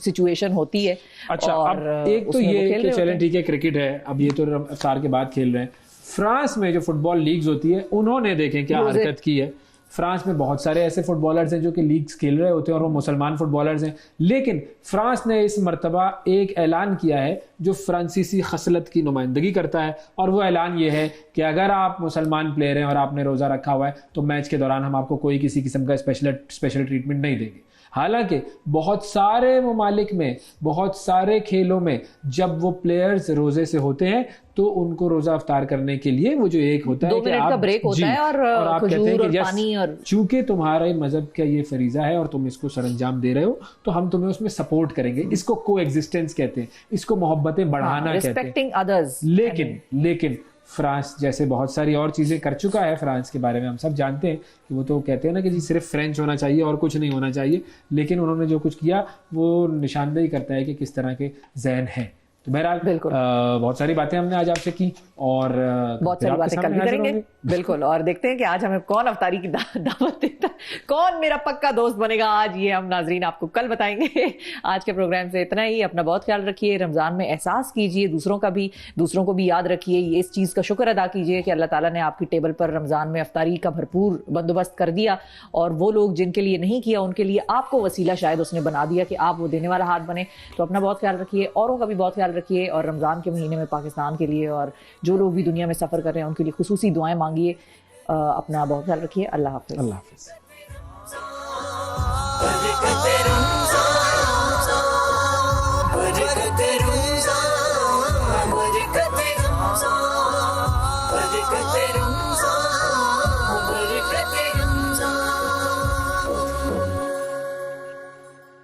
सिचुएशन होती है। अच्छा, और अब एक तो ये कि चलें ठीक है क्रिकेट है, अब ये तो अफ्तार के बाद खेल रहे हैं। फ्रांस में जो फुटबॉल लीग्स होती है, उन्होंने देखें क्या हरकत की है। फ्रांस में बहुत सारे ऐसे फुटबॉलर्स हैं जो कि लीग्स खेल रहे होते हैं और वो मुसलमान फुटबॉलर्स हैं, लेकिन फ्रांस ने इस मर्तबा एक ऐलान किया है जो फ्रांसीसी खसलत की नुमाइंदगी करता है, और वो ऐलान ये है कि अगर आप मुसलमान प्लेयर हैं और आपने रोज़ा रखा हुआ है, तो मैच के दौरान हम आपको कोई किसी किस्म का स्पेशल ट्रीटमेंट नहीं देंगे। हालांकि बहुत सारे ममालिक में, बहुत सारे खेलों में जब वो प्लेयर्स रोजे से होते हैं तो उनको रोजा अफ्तार करने के लिए वो जो एक होता है 2 मिनट का ब्रेक होता है और आप कहते हैं कि पानी, और चूंकि तुम्हारे मजहब का ये फरीजा है और तुम इसको सरंजाम दे रहे हो, तो हम तुम्हें उसमें सपोर्ट करेंगे। इसको को एग्जिस्टेंस कहते हैं, इसको मोहब्बतें बढ़ाना कहते हैं। लेकिन फ्रांस जैसे बहुत सारी और चीजें कर चुका है, फ्रांस के बारे में हम सब जानते हैं कि वो तो कहते हैं ना कि जी सिर्फ फ्रेंच होना चाहिए और कुछ नहीं होना चाहिए, लेकिन उन्होंने जो कुछ किया वो निशानदेही करता है कि किस तरह के ज़हन हैं। तो बहरहाल बहुत सारी बातें हमने आज आपसे की और बहुत सारी बातें कल भी करेंगे। बिल्कुल, और देखते हैं कि आज हमें कौन अफ्तारी की दावत देता, कौन मेरा पक्का दोस्त बनेगा आज, ये हम नाजरीन आपको कल बताएंगे। आज के प्रोग्राम से इतना ही। अपना बहुत ख्याल रखिए, रमजान में एहसास कीजिए दूसरों को भी याद रखिए, इस चीज़ का शुक्र अदा कीजिए कि अल्लाह ताला ने आपकी टेबल पर रमजान में अफ्तारी का भरपूर बंदोबस्त कर दिया, और वो लोग जिनके लिए नहीं किया उनके लिए आपको वसीला शायद उसने बना दिया कि आप वो देने वाला हाथ बने। तो अपना बहुत ख्याल रखिए, औरों का भी बहुत ख्याल रखिए, और रमज़ान के महीने में पाकिस्तान के लिए और जो लोग भी दुनिया में सफ़र कर रहे हैं उनके लिए खुसूसी दुआएं मांगिए। अपना बहुत ख्याल रखिए। अल्लाह हाफ़िज़। अल्लाह हाफ़िज़।